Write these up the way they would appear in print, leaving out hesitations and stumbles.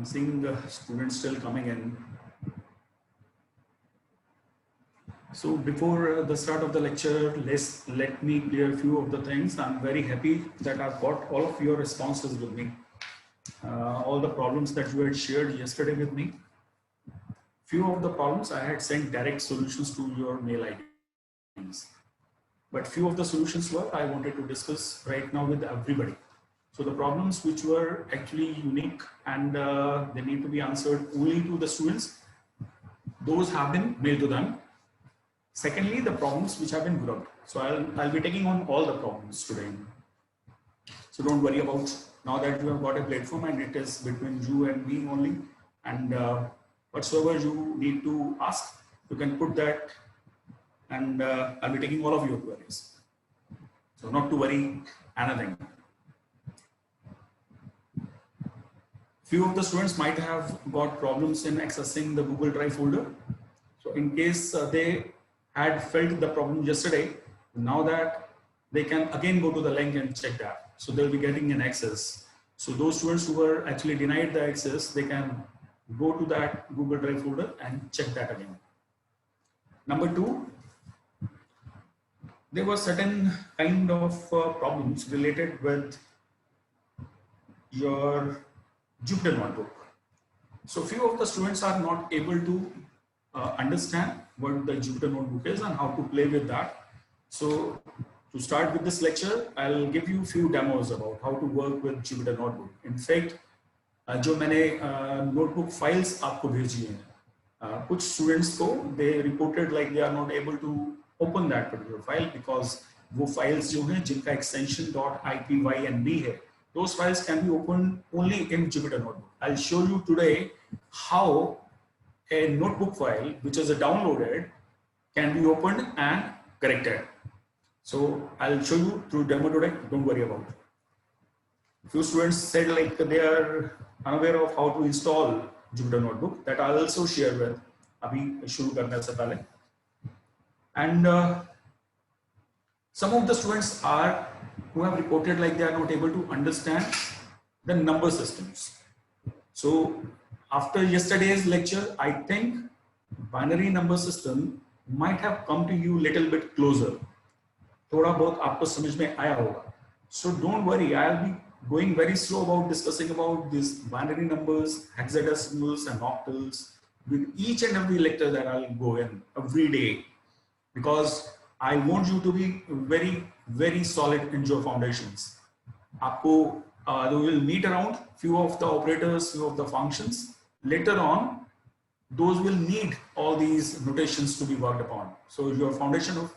I'm seeing the students still coming in. So before the start of the lecture, let me clear a few of the things. I'm very happy that I've got all of your responses with me. All the problems that you had shared yesterday with me. Few of the problems I had sent direct solutions to your mail IDs. But few of the solutions were I wanted to discuss right now with everybody. So the problems which were actually unique and they need to be answered only to the students, those have been mailed to them. Secondly, the problems which have been grouped. So I'll be taking on all the problems today. So don't worry about now that you have got a platform and it is between you and me only. And whatsoever you need to ask, you can put that and I'll be taking all of your queries. So not to worry anything. Few of the students might have got problems in accessing the Google Drive folder. So in case they had felt the problem yesterday, now that they can again go to the link and check that. So they'll be getting an access. So those students who were actually denied the access, they can go to that Google Drive folder and check that again. Number two, there were certain kind of problems related with your Jupyter Notebook. So few of the students are not able to understand what the Jupyter Notebook is and how to play with that. So to start with this lecture, I'll give you a few demos about how to work with Jupyter Notebook. In fact, जो मैंने notebook files आपको भेजी हैं, कुछ students को they reported like they are not able to open that particular file because वो files जो हैं जिनका extension .ipynb है, those files can be opened only in Jupyter Notebook. I'll show you today how a notebook file which is downloaded can be opened and corrected. So I'll show you through demo today, don't worry about it. Few students said like they are unaware of how to install Jupyter Notebook, that I'll also share with अभी शुरू करने से पहले. And some of the students are who have reported like they are not able to understand the number systems. So after yesterday's lecture, I think binary number system might have come to you little bit closer. थोड़ा बहुत आपको समझ में आया होगा. So don't worry, I'll be going very slow about discussing about these binary numbers, hexadecimals and octals with each and every lecture that I'll go in every day, because I want you to be very, very solid in your foundations. आपको we will meet around few of the operators, few of the functions. Later on, those will need all these notations to be worked upon. So your foundation of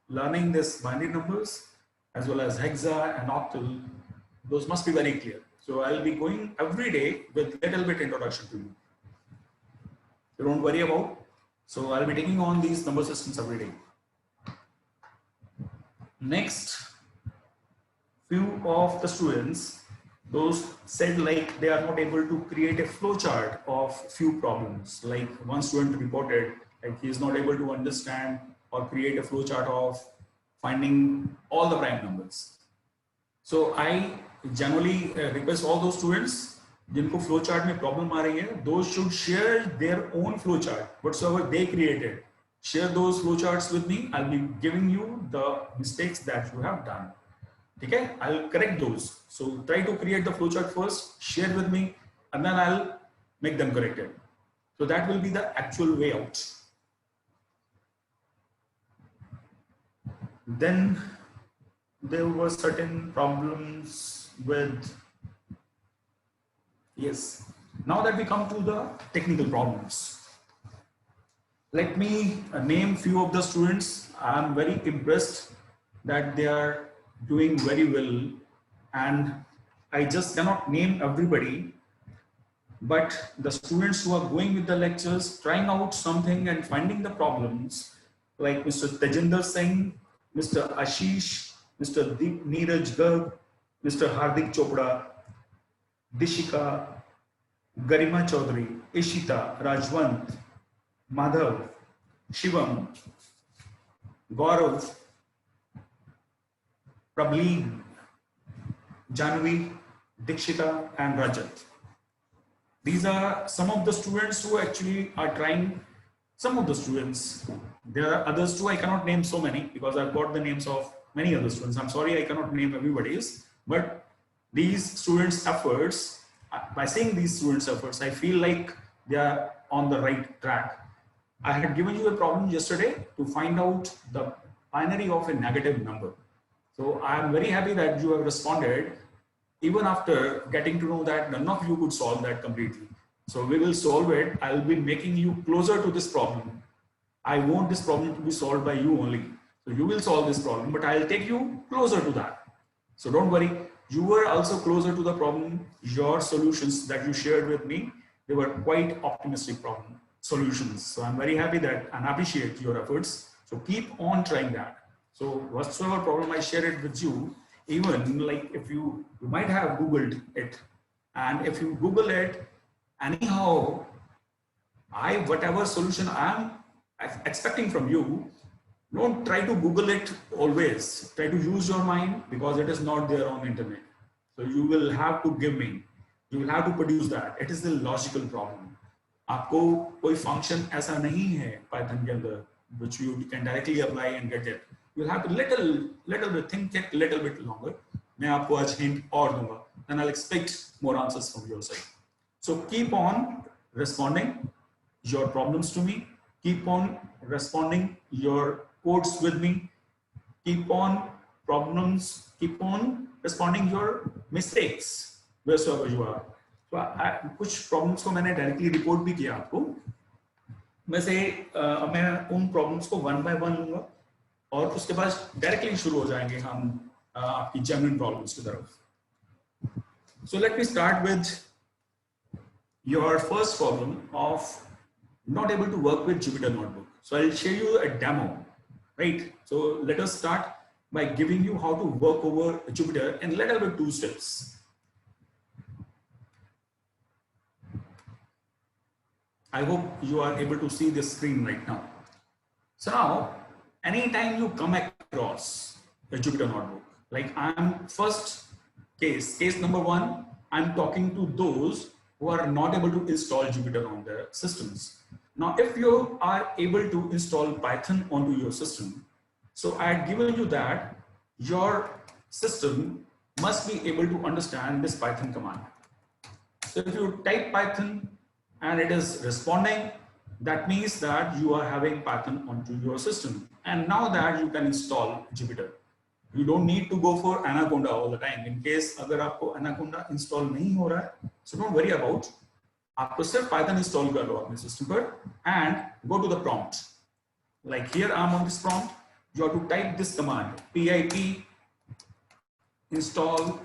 learning this binary numbers as well as hexa and octal, those must be very clear. So I'll be going every day with little bit introduction to you. So don't worry about. So I'll be taking on these number systems every day. Next, few of the students, those said like they are not able to create a flowchart of few problems. Like one student reported like he is not able to understand or create a flowchart of finding all the prime numbers. So I generally request all those students जिनको flowchart में problem आ रही है, those should share their own flowchart whatsoever they created. Share those flowcharts with me. I'll be giving you the mistakes that you have done. Okay, I'll correct those. So try to create the flowchart first, share with me, and then I'll make them corrected. So that will be the actual way out. Then there were certain problems with, yes. Now that we come to the technical problems, let me name few of the students. I'm very impressed that they are doing very well, and I just cannot name everybody, but the students who are going with the lectures, trying out something and finding the problems, like Mr. Tejinder Singh, Mr. Ashish, Mr. Neeraj Garg, Mr. Hardik Chopra, Dishika, Garima Chaudhary, Ishita, Rajwant, Madhav, Shivam, Gaurav, Prableen, Janvi, Dikshita and Rajat. These are some of the students who actually are trying. Some of the students, there are others too. I cannot name so many because I've got the names of many other students. I'm sorry, I cannot name everybody's, but these students' efforts, by seeing these students' efforts, I feel like they are on the right track. I had given you a problem yesterday to find out the binary of a negative number. So I am very happy that you have responded, even after getting to know that none of you could solve that completely. So we will solve it. I'll be making you closer to this problem. I want this problem to be solved by you only. So you will solve this problem, but I'll take you closer to that. So don't worry. You were also closer to the problem. Your solutions that you shared with me, they were quite optimistic problem solutions. So I'm very happy that and appreciate your efforts. So keep on trying that. So whatsoever problem I share it with you, even like if you might have Googled it, and if you Google it, anyhow, whatever solution I'm expecting from you, don't try to Google it always. Try to use your mind because it is not there on internet. So you will have to give me, you will have to produce that. It is the logical problem. आपको कोई function ऐसा नहीं है Python के अंदर which you can directly apply and get it. You will have to little bit think it little bit longer. मैं आपको आज hint और दूंगा. Then I'll expect more answers from your side. So keep on responding your problems to me. Keep on responding your codes with me. Keep on responding your mistakes wheresoever you are. So कुछ problems को मैंने directly report भी किया आपको. वैसे मैं उन problems को one by one लूँगा और उसके बाद directly शुरू हो जाएंगे हम आपकी genuine problems की तरफ. So let me start with your first problem of not able to work with Jupyter Notebook. So I'll show you a demo, right? So let us start by giving you how to work over Jupyter in little bit 2 steps. I hope you are able to see this screen right now. So now, anytime you come across a Jupyter Notebook, like I'm first case number 1, I'm talking to those who are not able to install Jupyter on their systems. Now, if you are able to install Python onto your system, so I had given you that your system must be able to understand this Python command. So if you type Python and it is responding, that means that you are having Python onto your system. And now that you can install Jupyter. You don't need to go for Anaconda all the time. In case अगर आपको Anaconda install नहीं हो रहा है, so don't worry about. आपको सिर्फ Python install कर लो अपने system पर and go to the prompt. Like here I'm on this prompt. You have to type this command pip install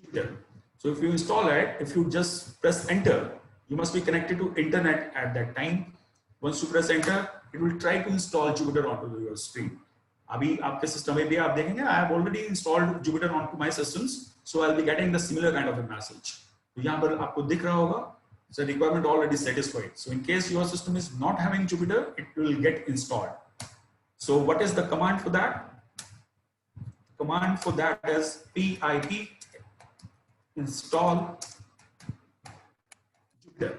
Jupyter. So if you install it, if you just press enter, you must be connected to internet at that time. Once you press enter, it will try to install Jupyter onto your screen. अभी आपके system में भी आप देखेंगे I have already installed Jupyter onto my systems, so I'll be getting the similar kind of a message. तो यहाँ पर आपको दिख रहा होगा the requirement already satisfied. So in case your system is not having Jupyter, it will get installed. So what is the command for that? Command for that is pip install Jupyter.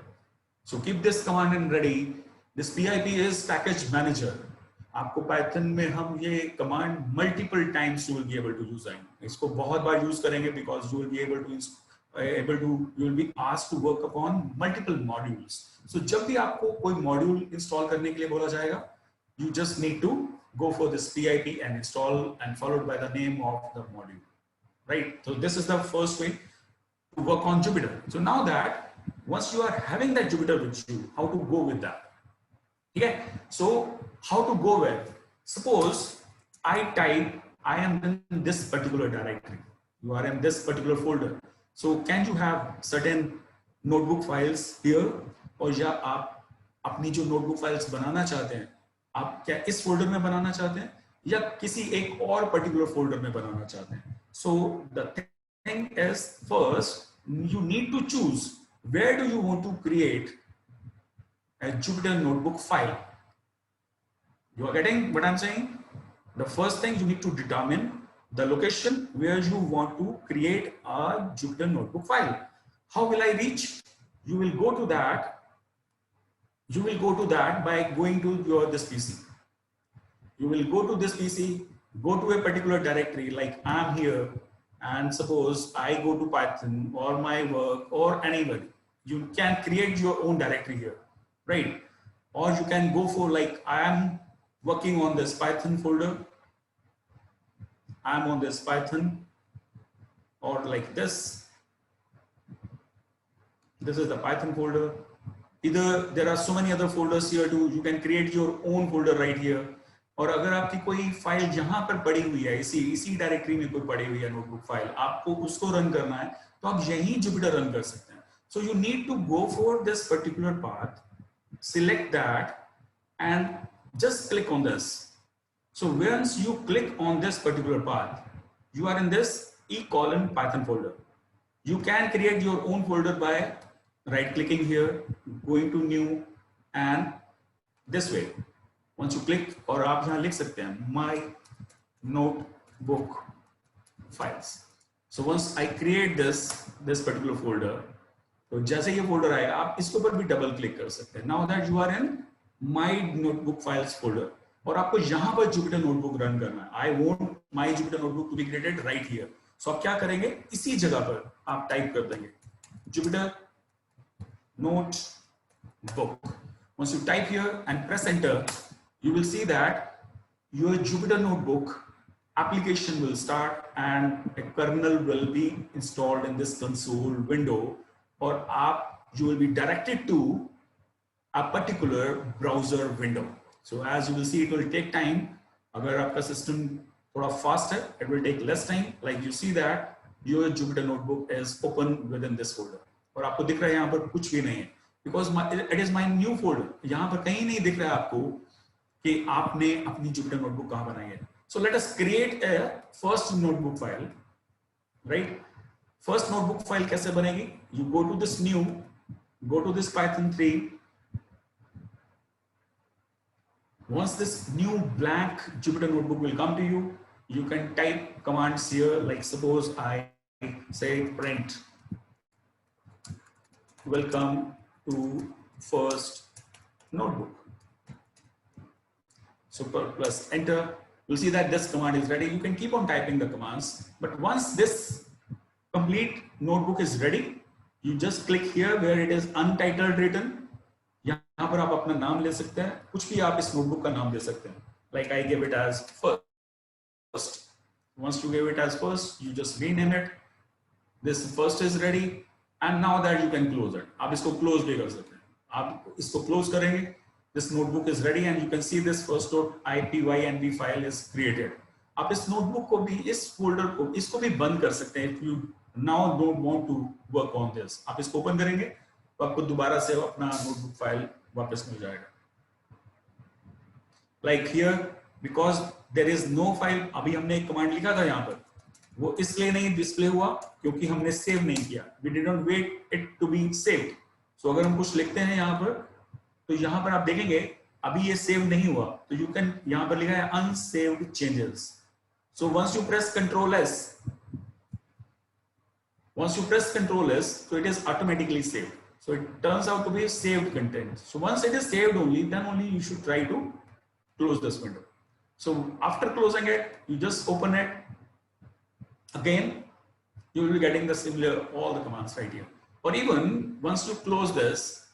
So keep this command in ready. This pip is package manager. आपको Python में हम ये command multiple times you will be able to use it. इसको बहुत बार use करेंगे because you will be able to you will be asked to work upon multiple modules. So जब भी आपको कोई module install करने के लिए बोला जाएगा, you just need to go for this pip and install and followed by the name of the module, right? So this is the first way to work on Jupyter. So now that once you are having that Jupyter with you, how to go with that? Okay, so how to go with? Suppose I type I am in this particular directory. You are in this particular folder. So can you have certain notebook files here? और या आप अपनी जो notebook files बनाना चाहते हैं, आप क्या इस folder में बनाना चाहते हैं या किसी एक और particular folder में बनाना चाहते हैं? So the thing is, first you need to choose where do you want to create a Jupyter notebook file. You are getting what I'm saying? The first thing you need to determine the location where you want to create a Jupyter notebook file. How will I reach? You will go to that. You will go to that by going to your this PC. You will go to this PC, go to a particular directory, like I'm here, and suppose I go to Python or my work or anybody. You can create your own directory here, right? Or you can go for like I am working on this Python folder. I'm on this Python, or like this. This is the Python folder. Either there are so many other folders here too. You can create your own folder right here. और अगर आपकी कोई file जहां पर पड़ी हुई है, इसी डायरेक्टरी में कोई पड़ी हुई है नोटबुक फाइल, आपको उसको रन करना है, तो आप यहीं जुपिटर रन कर सकते हैं. So you need to go for this particular path, select that, and just click on this. So once you click on this particular path, you are in this Python folder. You can create your own folder by right clicking here, going to new, and this way. Once you click, और आप यहाँ लिख सकते हैं my notebook files. So once I create this particular folder, तो जैसे ये folder आएगा, आप इसके ऊपर भी डबल क्लिक कर सकते हैं. Now that you are in my notebook files folder, और आपको यहाँ पर Jupyter notebook रन करना है. I want my Jupyter notebook to be created right here. So आप क्या करेंगे, इसी जगह पर आप टाइप कर देंगे Jupyter notebook. Once you type here and press enter, you will see that your Jupyter notebook application will start and a kernel will be installed in this console window, or you will be directed to a particular browser window. So as you will see, it will take time. Agar aapka system thoda fast hai, it will take less time. Like you see that your Jupyter notebook is open within this folder. और आपको दिख रहा है यहाँ पर कुछ भी नहीं है, because it is my new folder. यहाँ पर कहीं नहीं दिख रहा है आपको कि आपने अपनी Jupyter notebook कहाँ बनाई है. So let us create a first notebook file, right? First notebook file कैसे बनेगी? You go to this new, go to this Python 3. Once this new blank Jupyter notebook will come to you, you can type commands here. Like suppose I say print welcome to first notebook. So plus enter, you'll see that this command is ready. You can keep on typing the commands, but once this complete notebook is ready, you just click here where it is untitled written. यहाँ पर आप अपना नाम ले सकते हैं, कुछ भी आप इस notebook का नाम दे सकते हैं. Like I gave it as first. Once you give it as first, you just rename it. This first is ready, and now that you can close it. आप इसको close भी कर सकते हैं. आप इसको close करेंगे. This notebook is ready, and you can see this first.ipynb file is created. आप इस notebook को भी, इस folder को, इसको भी बंद कर सकते हैं. If you now don't want to work on this, आप इसको open करेंगे, तो आपको दोबारा से अपना notebook file वापस मिल जाएगा. Like here, because there is no file, अभी हमने एक command लिखा था यहाँ पर, वो इसलिए नहीं display हुआ क्योंकि हमने save नहीं किया. We did not wait it to be saved. So अगर हम कुछ लिखते हैं यहाँ पर, तो यहाँ पर आप देखेंगे अभी ये save नहीं हुआ, तो you can यहाँ पर लिखा है unsaved changes. So once you press Ctrl S, so it is automatically saved. So it turns out to be saved content. So once it is saved only, then only you should try to close this window. So after closing it, you just open it again. You will be getting the similar, all the commands right here. Or even once you close this,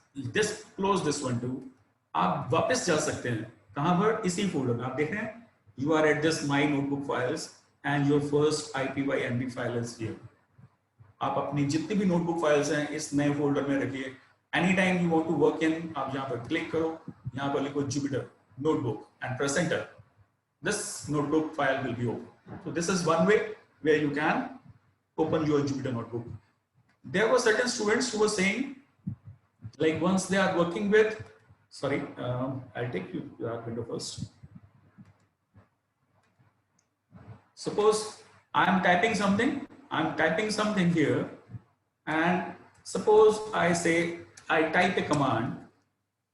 close this one too, आप वापस जा सकते हैं. कहाँ पर? इसी folder में आप देख रहे हैं. You are at this my notebook files and your first ipynb file is here. आप अपनी जितनी भी notebook files हैं इस नए folder में रखिए. Anytime you want to work in, आप यहाँ पर click करो, यहाँ पर लिखो Jupyter notebook and press enter. This notebook file will be open. So this is one way where you can open your Jupyter notebook. There were certain students who were saying, like once they are working with, sorry, I'll take you to that window first. Suppose I'm typing something here, and suppose I say I type a command.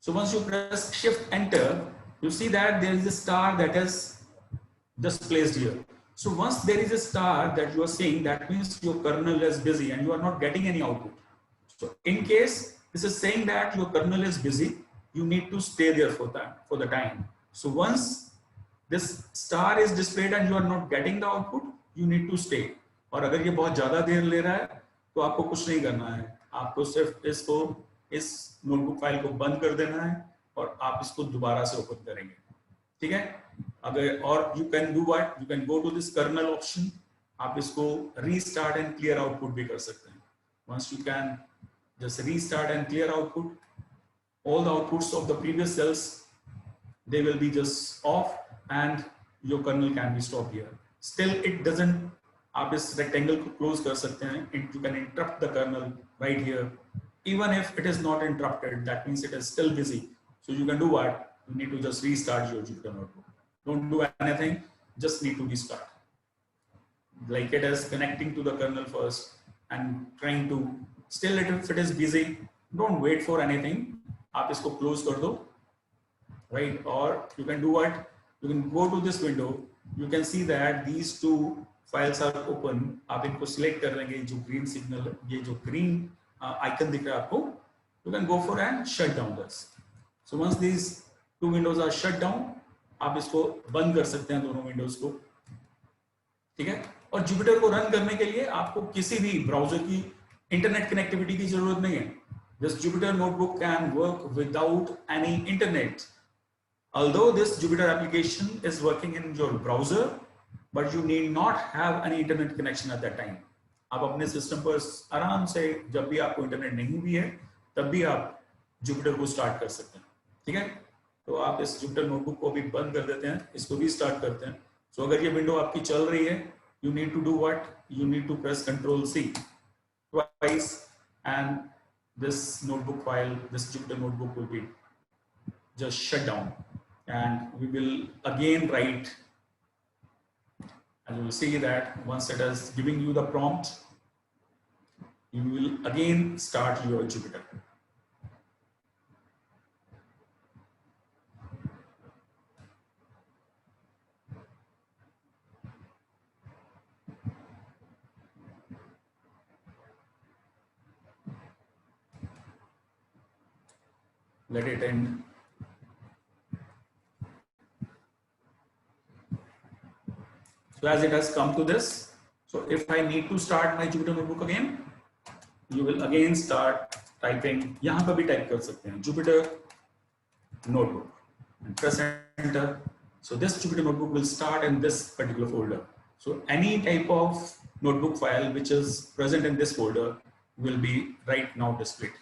So once you press shift enter, you see that there is a star that is just placed here. So once there is a star that you are seeing, that means your kernel is busy and you are not getting any output. So in case this is saying that your kernel is busy, you need to stay there for the time. So once this star is displayed and you are not getting the output, you need to stay. और अगर ये बहुत ज्यादा देर ले रहा है तो आपको कुछ नहीं करना है, आपको सिर्फ इस नोटबुक फाइल को बंद कर देना है और आप इसको दोबारा से ओपन करेंगे, ठीक है। अगर और you can do what, you can go to this kernel option, आप इसको रीस्टार्ट एंड क्लियर आउटपुट भी कर सकते हैं। Once you can just restart and clear output, all the outputs of the previous cells, they will be just off and your kernel can be stopped here. Still it doesn't, आप इस rectangle को close कर सकते हैं, you can interrupt the kernel right here. Even if it is not interrupted, that means it is still busy. So you can do what? You need to just restart your Jupyter Notebook. Don't do anything, just need to restart. Like it is connecting to the kernel first and trying to, still if it is busy, don't wait for anything. आप इसको close कर दो, right? Or you can do what? You can go to this window. You can see that these two files are open. आप इनको select कर लेंगे, जो green signal, ये जो green icon दिख रहा है आपको, you can go for and shut down this. So once these two windows are shut down, आप इसको बंद कर सकते हैं दोनों windows को, ठीक है। और Jupyter को रन करने के लिए आपको किसी भी ब्राउजर की इंटरनेट कनेक्टिविटी की जरूरत नहीं है। This Jupyter Notebook can work without any internet. Although this Jupyter application is working in your browser, but you need not have any internet connection at that time. आप अपने system पर आराम से जब भी आपको इंटरनेट नहीं भी है तब भी आप Jupyter को स्टार्ट कर सकते हैं, ठीक है। तो आप इस Jupyter Notebook को भी बंद कर देते हैं, इसको भी स्टार्ट करते हैं। So अगर ये विंडो आपकी चल रही है, you need to do what? You need to press Ctrl+C twice and this notebook file, this Jupyter Notebook will be just shut down, and we will again write, and you will see that once it is giving you the prompt, you will again start your Jupyter. Let it end. So as it has come to this, so if I need to start my Jupyter Notebook again, you will again start typing. यहाँ पर भी type कर सकते हैं Jupyter Notebook and press enter. So this Jupyter Notebook will start in this particular folder. So any type of notebook file which is present in this folder will be right now displayed.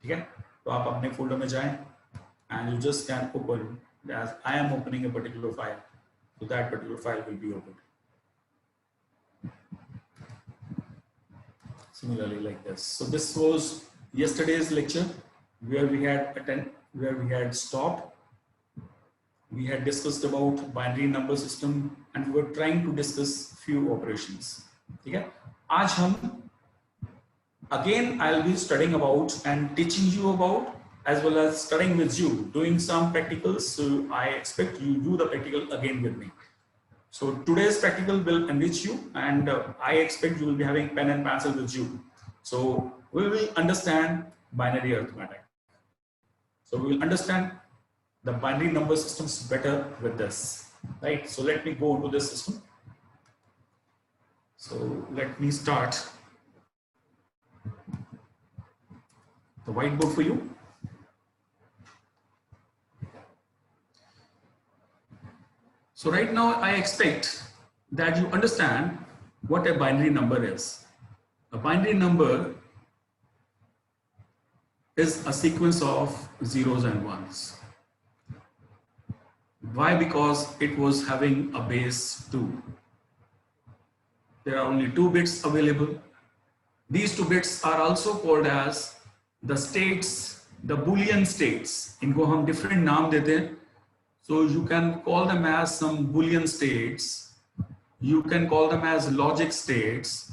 ठीक है, तो आप अपने folder में जाएं and you just can open, as I am opening a particular file, so that particular file will be opened. Similarly like this. So this was yesterday's lecture where we had stopped. We had discussed about binary number system and we were trying to discuss few operations. ठीक है, आज हम again I'll be studying about and teaching you about, as well as studying with you, doing some practicals. So I expect you do the practical again with me. So today's practical will enrich you, and I expect you will be having pen and pencil with you. So we will understand binary arithmetic. So we will understand the binary number systems better with this, right? So let me go to this system. So let me start the whiteboard for you. So right now I expect that you understand what a binary number is. A binary number is a sequence of zeros and ones. Why? Because it was having a base 2. There are only 2 bits available. These 2 bits are also called as the states, the Boolean states. इनको हम different नाम देते हैं. So you can call them as some Boolean states. You can call them as logic states.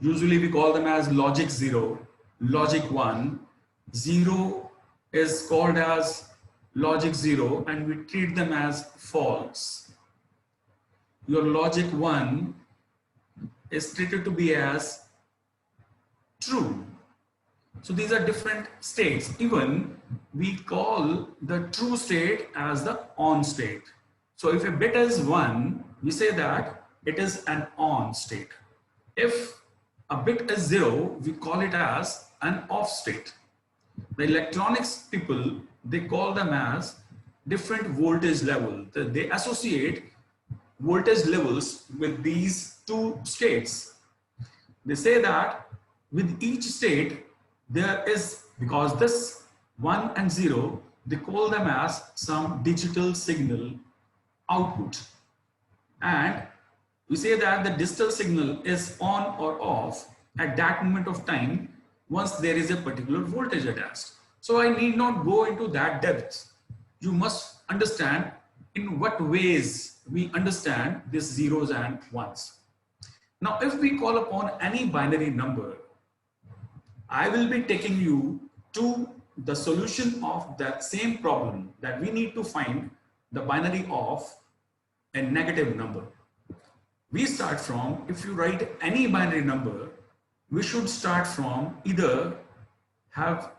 Usually we call them as logic 0, logic 1. 0 is called as logic 0 and we treat them as false. Your logic 1 is treated to be as true. So these are different states. Even we call the true state as the on state. So if a bit is 1, we say that it is an on state. If a bit is 0, we call it as an off state. The electronics people, they call them as different voltage level. They associate voltage levels with these two states. They say that with each state, there is, because this 1 and 0, they call them as some digital signal output. And we say that the digital signal is on or off at that moment of time once there is a particular voltage attached. So I need not go into that depth. You must understand in what ways we understand these zeros and ones. Now, if we call upon any binary number, I will be taking you to the solution of that same problem, that we need to find the binary of a negative number. We start from, if you write any binary number, we should start from either have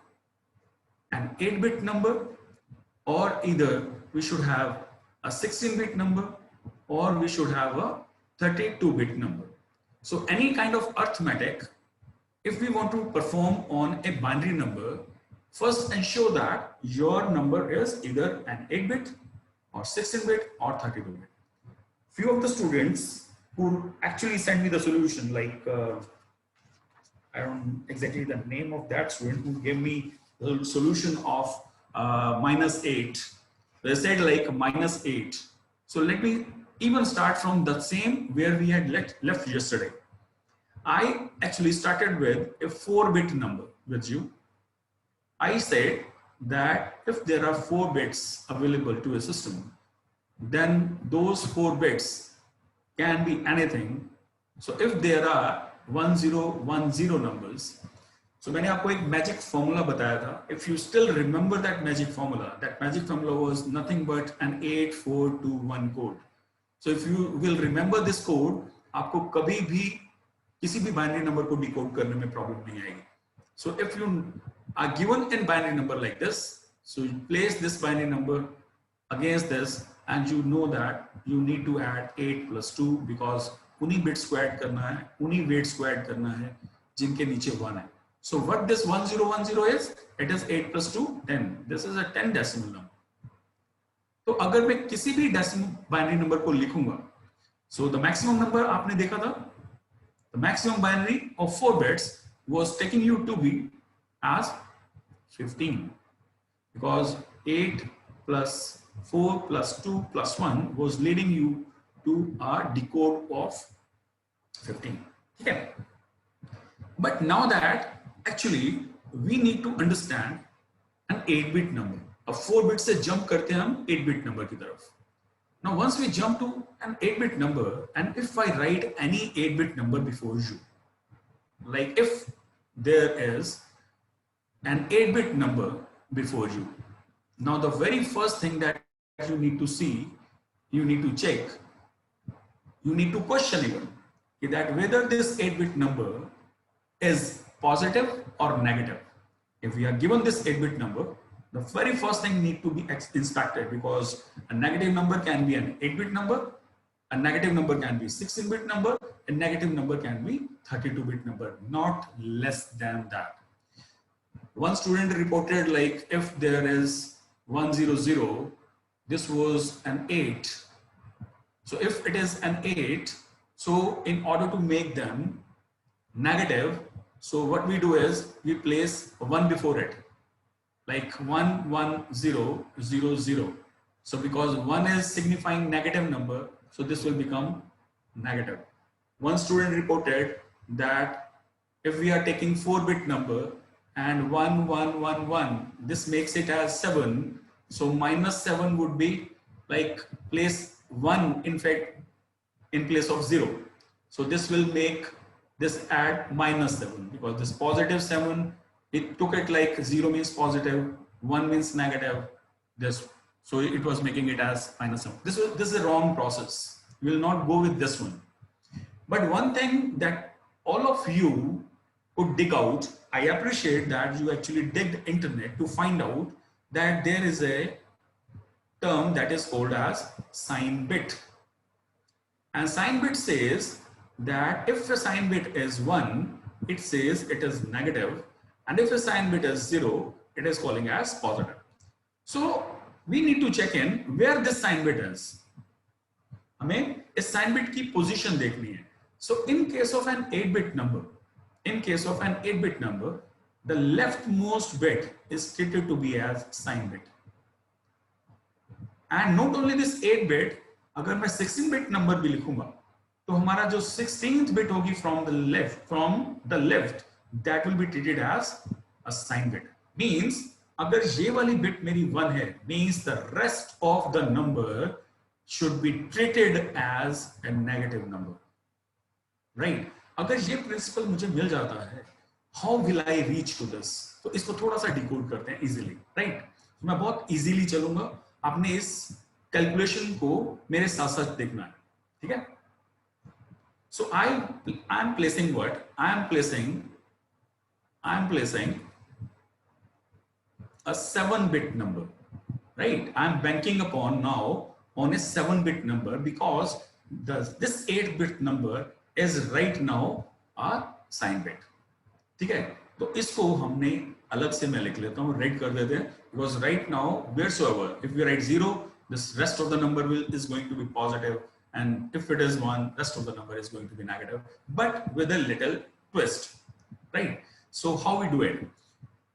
an 8-bit number, or either we should have a 16-bit number, or we should have a 32-bit number. So any kind of arithmetic, if we want to perform on a binary number, first ensure that your number is either an 8-bit or 16-bit or 32-bit. Few of the students who actually sent me the solution, like I don't know exactly the name of that student who gave me the solution of -8. They said like -8. So let me even start from the same where we had left yesterday. I actually started with a 4-bit number with you. I said that if there are 4 bits available to a system, then those 4 bits can be anything. So if there are 1010 numbers, so मैंने आपको एक magic formula बताया था. If you still remember that magic formula was nothing but an 8421 code. So if you will remember this code, आपको कभी भी किसी भी binary number को decode करने में problem नहीं आएगी. So if you are given in binary number like this, so you place this binary number against this, and you know that you need to add 8 plus 2 because उन्हीं bits को add करना है, उन्हीं weights को add करना है जिनके नीचे 1 है. So what this 1010 is? It is 8 plus 2, 10. This is a 10 decimal number. तो अगर मैं किसी भी decimal binary number को लिखूंगा, so the maximum number आपने देखा था, the maximum binary of 4 bits was taking you to be as 15, because 8 plus 4 plus 2 plus 1 was leading you to a decode of 15. Okay. But now that actually we need to understand an 8-bit number. अब 4 bit से jump करते हैं हम 8-bit number की तरफ. Now once we jump to an 8-bit number, and if I write any 8-bit number before you, like if there is an 8-bit number before you, now the very first thing that you need to see, you need to check, you need to question even that whether this 8-bit number is positive or negative. If we are given this 8-bit number, the very first thing need to be inspected, because a negative number can be an 8-bit number, a negative number can be 16-bit number, a negative number can be 32-bit number, not less than that. One student reported like if there is 100, this was an 8. So if it is an 8, so in order to make them negative, so what we do is we place 1 before it, like 1 1 0 0 0. So because 1 is signifying negative number, so this will become negative. One student reported that if we are taking 4-bit number and 1 1 1 1, this makes it as 7. So -7 would be like place 1 in fact in place of 0. So this will make this add -7, because this +7, it took it like 0 means positive, 1 means negative, this, so it was making it as -7. This is a wrong process. We will not go with this one. But one thing that all of you could dig out. I appreciate that you actually digged internet to find out that there is a term that is called as sign bit. And sign bit says that if a sign bit is 1, it says it is negative, and if a sign bit is 0, it is calling as positive. So we need to check in where this sign bit is. हमें इस sign bit की position देखनी है. So in case of an 8-bit number, the leftmost bit is treated to be as sign bit. And not only this 8-bit, अगर मैं 16-bit number भी लिखूंगा, तो हमारा जो 16th bit होगी from the left, that will be treated as a sign bit. Means अगर ये वाली bit मेरी 1 है, means the rest of the number should be treated as a negative number. Right? अगर ये principle मुझे मिल जाता है, how will I reach to this? तो इसको थोड़ा सा decode करते हैं easily. Right? मैं बहुत easily चलूंगा. आपने इस कैलकुलेशन को मेरे साथ साथ देखना है, ठीक है? So I am placing what? I am placing a 7-bit number, right? I am banking upon now on a 7-bit number because this 8-bit number is right now a sign bit, ठीक है? तो इसको हमने अलग से मैं लिख लेता हूँ, रेड कर देते हैं, because right now wheresoever if we write 0, this rest of the number is going to be positive, and if it is 1, rest of the number is going to be negative, but with a little twist, right? So how we do it?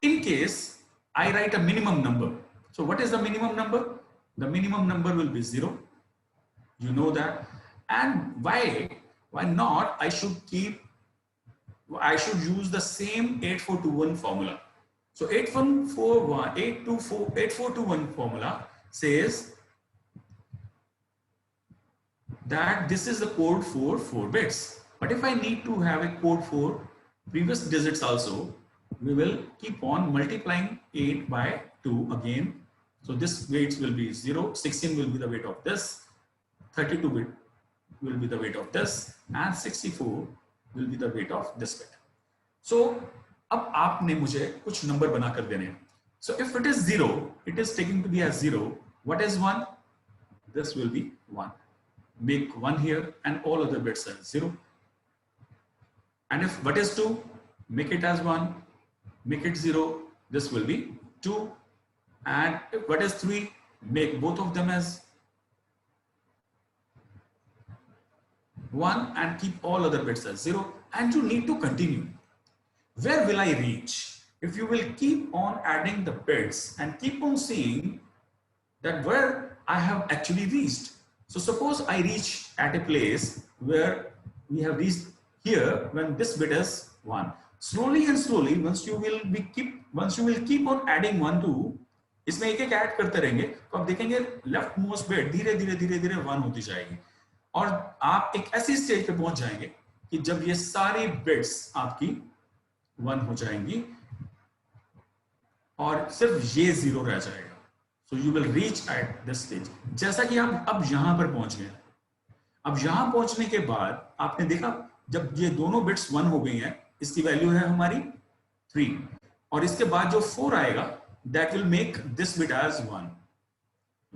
In case I write a minimum number, so what is the minimum number? The minimum number will be 0, you know that. And why not? I should use the same 8421 formula. So 8421 formula says that this is the code for 4 bits. But if I need to have a code for previous digits also, we will keep on multiplying 8 by 2 again. So this weights will be 0, 16 will be the weight of this, 32 bit will be the weight of this, and 64 will be the weight of this bit. So अब आपने मुझे कुछ number बनाकर देने हैं. So if it is 0, it is taking to be as 0. What is 1? This will be 1. Make 1 here and all other bits as 0. And if what is 2? Make it as 1. Make it 0. This will be 2. And if what is 3? Make both of them as 1 and keep all other bits as 0. And you need to continue. Where will I reach? If you will keep on adding the bits and keep on seeing that where I have actually reached. So suppose I reach at a place where we have reached here when this bit is 1. Slowly and slowly, once you will keep on adding 1 to, इसमें एक add करते रहेंगे, तो आप देखेंगे left most bit धीरे धीरे 1 होती जाएगी, और आप एक ऐसी स्टेज पे पहुंच जाएंगे कि जब ये सारी बिट्स आपकी 1 हो जाएंगी और सिर्फ ये 0 रह जाएगा. So you will reach at this stage. जैसा कि आप अब यहां पर पहुंच गए. अब यहां पहुंचने के बाद आपने देखा जब ये दोनों बिट्स 1 हो गई हैं, इसकी वैल्यू है हमारी 3, और इसके बाद जो 4 आएगा that will make this bit as 1.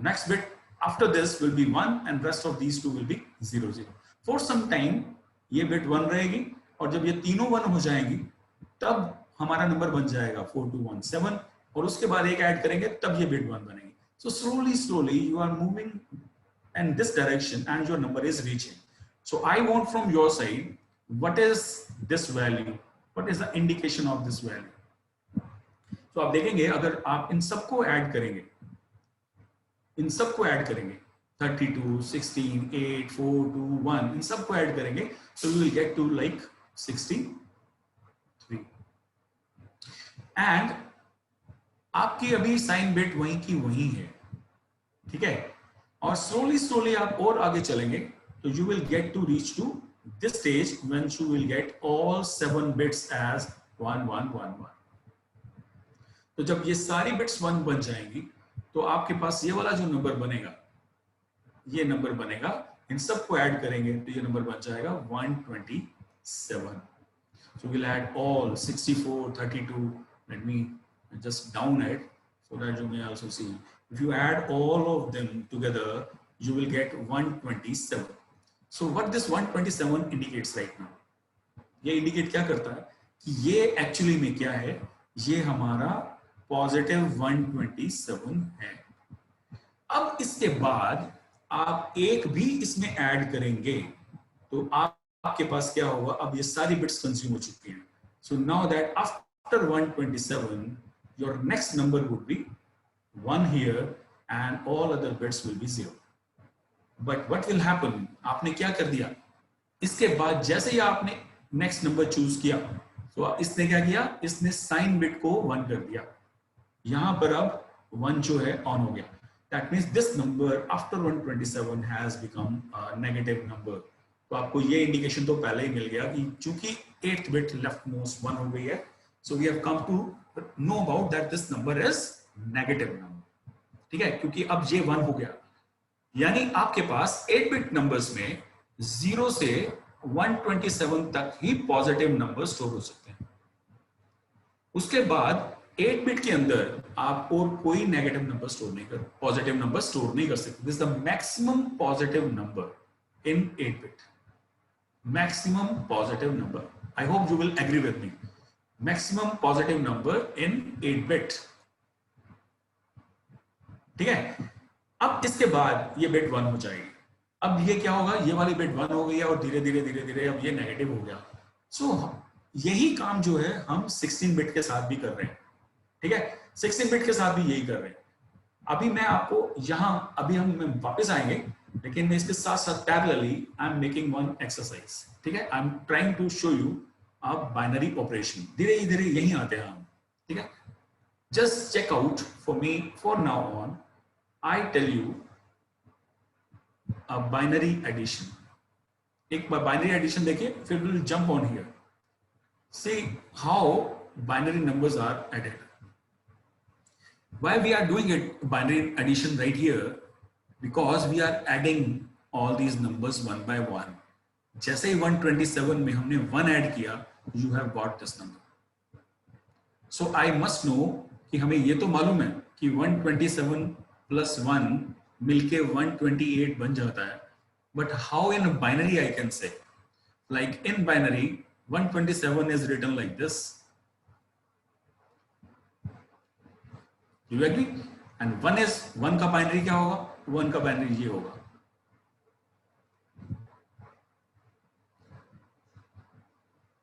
Next bit after this will be 1 and rest of these two will be 0 0. For some time ये bit 1 रहेगी, और जब ये तीनों 1 हो जाएंगी तब हमारा नंबर बन जाएगा 4217, और उसके बाद एक ऐड करेंगे तब ये bit 1 बनेगी. So slowly you are moving in this direction and your number is reaching. So I want from your side, what is this value? What is the indication of this value? तो आप देखेंगे अगर आप इन सबको add करेंगे 32, 16, 8, 4, 2, 1, इन सबको add करेंगे तो we will get to like 63. And आपकी अभी साइन बिट वहीं की वहीं है, ठीक है, और स्लोली आप और आगे चलेंगे तो you will get to reach to this stage when you will get all 7 bits as 1 1 1 1. तो जब ये सारी बिट्स 1 बन जाएंगी तो आपके पास ये वाला जो नंबर बनेगा, ये नंबर बनेगा, इन सबको ऐड करेंगे तो ये नंबर बन जाएगा 127. So we'll add all 64, 32. Let me just down it so that you may also see. If you add all of them together, you will get 127. So what this 127 indicates right now? ये indicate क्या करता है कि ये actually में क्या है, ये हमारा पॉजिटिव 127 है। अब इसके बाद आप एक भी इसमें ऐड करेंगे तो आपके पास क्या होगा, अब ये सारी बिट्स कंज्यूम हो चुकी हैं। So now that after 127 your next number would be 1 here and all other bits will be 0। But what will happen, आपने क्या कर दिया, इसके बाद जैसे ही आपने नेक्स्ट नंबर चूज किया तो इसने क्या किया, इसने साइन बिट को 1 कर दिया। यहां पर अब 1 जो है ऑन हो गया। That means this number after 127 has become negative number. तो आपको ये इंडिकेशन तो पहले ही मिल गया कि चूंकि 8th बिट लेफ्ट मोस्ट 1 हो गई है, so we have come to know about that this number is negative number. ठीक है, क्योंकि अब ये 1 हो गया, यानी आपके पास 8 बिट नंबर्स में 0 से 127 तक ही पॉजिटिव नंबर स्टोर हो सकते हैं। उसके बाद 8 बिट के अंदर आप और कोई नेगेटिव नंबर स्टोर नहीं कर, पॉजिटिव नंबर स्टोर नहीं कर सकते। This is the maximum positive number in 8 bit, maximum positive number. I hope you will agree with me, maximum positive number in 8 bit. ठीक है, अब इसके बाद ये बिट 1 हो जाएगी। अब ये क्या होगा, ये वाली बिट 1 हो गई है और धीरे धीरे अब ये नेगेटिव हो गया। सो यही काम जो है हम 16 बिट के साथ भी कर रहे हैं। ठीक है, 16 बिट के साथ भी यही कर रहे हैं। अभी मैं आपको यहां, अभी हम वापस आएंगे, लेकिन मैं इसके साथ साथ parallelly I am making one exercise. ठीक है, I am trying to show you a binary operation. धीरे धीरे यहीं आते हैं हम। ठीक है, just check out for me for now on. I tell you binary addition. एक बार बाइनरी एडिशन देखिए, फिर will jump on here, see how binary numbers are added. Why we are doing it binary addition right here? Because we are adding all these numbers one by one. जैसे ही 127 में हमने 1 add किया, you have got this number. So I must know कि हमें ये तो मालूम है कि 127 plus 1 मिलके 128 बन जाता है। But how in binary I can say? Like in binary, 127 is written like this. You agree? And 1 is 1 का बाइनरी क्या होगा? 1 का बाइनरी ये होगा।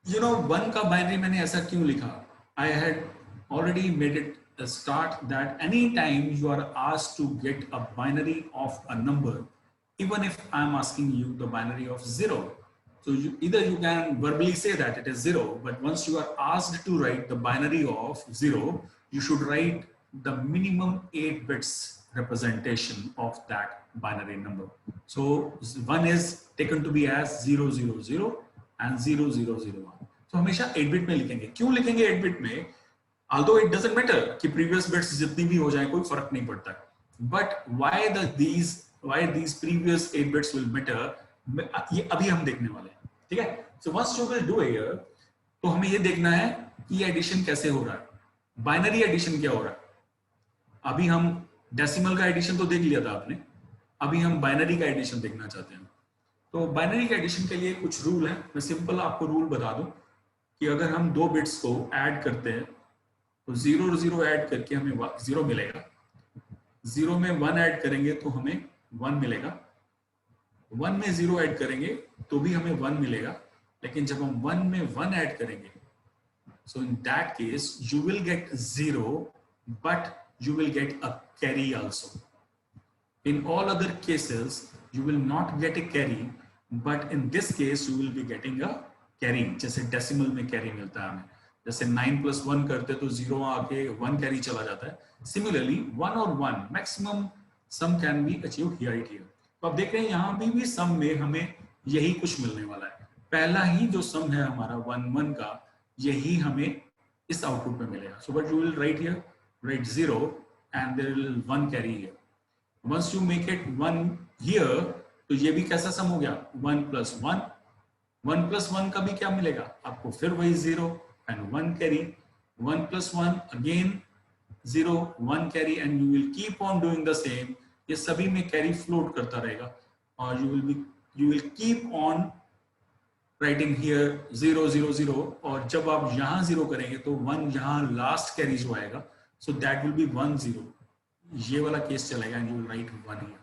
You know 1 का बाइनरी मैंने ऐसा क्यों लिखा? I had already made it a start that any time you are asked to get a binary of a number, even if I am asking you the binary of 0, so either you can verbally say that it is 0, but once you are asked to write the binary of 0, you should write the minimum 8 bits representation of that binary number. So 1 is taken to be as 000 and 0001. So हमेशा 8 bit में लिखेंगे। क्यों लिखेंगे 8 bit में? Although it doesn't matter कि previous bits जितनी भी हो जाए कोई फर्क नहीं पड़ता, but why these previous 8 bits will matter, ये अभी हम देखने वाले हैं। ठीक है, so once you will do here, तो हमें ये देखना है कि एडिशन कैसे हो रहा है, बाइनरी एडिशन क्या हो रहा है। अभी हम डेसिमल का एडिशन तो देख लिया था आपने, अभी हम बाइनरी का एडिशन देखना चाहते हैं। तो बाइनरी का एडिशन के लिए कुछ रूल है, मैं सिंपल आपको रूल बता दूं कि अगर हम 2 बिट्स को ऐड करते हैं तो 0 0 ऐड करके हमें 0 मिलेगा, 0 में 1 ऐड करेंगे तो हमें 1 मिलेगा, 1 में 0 ऐड करेंगे तो भी हमें 1 मिलेगा, लेकिन जब हम 1 में 1 ऐड करेंगे, so in that case you will get 0 but you will get a carry also. In all other cases you will not get a carry, but in this case you will be getting a carry. जैसे decimal में carry मिलता है हमें, जैसे 9 + 1 करते तो 0 आके 1 carry चला जाता है। Similarly 1 और 1 maximum sum can be achieved here. तो आप देख रहे हैं यहाँ भी सम में हमें यही कुछ मिलने वाला है। पहला ही जो सम है हमारा 1 1 का, यही हमें इस आउटपुट में मिलेगा। So what you will write here, write 0 and there will 1 carry here. Once you make it 1 here, तो ये भी कैसा सम हो गया, 1 + 1 1 प्लस 1 का भी क्या मिलेगा आपको, फिर वही 0 and 1 carry, 1 plus 1 again 0 1 carry, and you will keep on doing the same. ये सभी में कैरी फ्लोट करता रहेगा और you will keep on writing here 0 0 0, और जब आप यहाँ 0 करेंगे तो 1 यहाँ लास्ट कैरी जो आएगा, सो दैट विल बी 1 0, ये वाला केस चलेगा and you will write 1 here.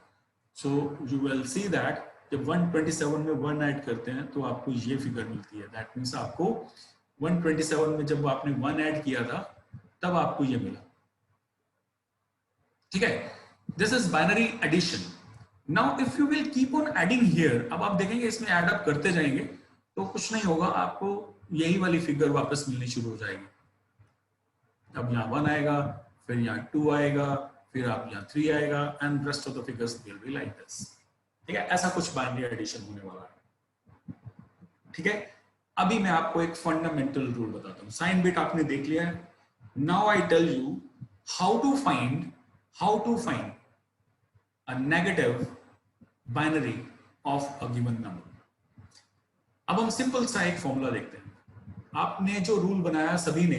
So you will see that जब 127 में 1 ऐड करते हैं तो आपको ये फिगर मिलती है। दैट मीन्स आपको 127 में जब आपने 1 ऐड किया था तब आपको ये मिला। ठीक है, this is binary addition. Now if you will keep on adding here, अब आप देखेंगे इसमें एड अप करते जाएंगे तो कुछ नहीं होगा, आपको यही वाली फिगर वापस मिलनी शुरू हो जाएगी। अब यहाँ 1 आएगा, फिर यहाँ 2 आएगा, फिर आप यहाँ 3 आएगा, and rest of the figures will be like this. ठीक है, ऐसा कुछ बाइनरी एडिशन होने वाला है। ठीक है, अभी मैं आपको एक फंडामेंटल रूल बताता हूँ। साइन बिट आपने देख लिया है। Now I tell you how to find a negative binary of a given number. अब हम सिंपल सा एक फॉर्मूला देखते हैं। आपने जो रूल बनाया सभी ने,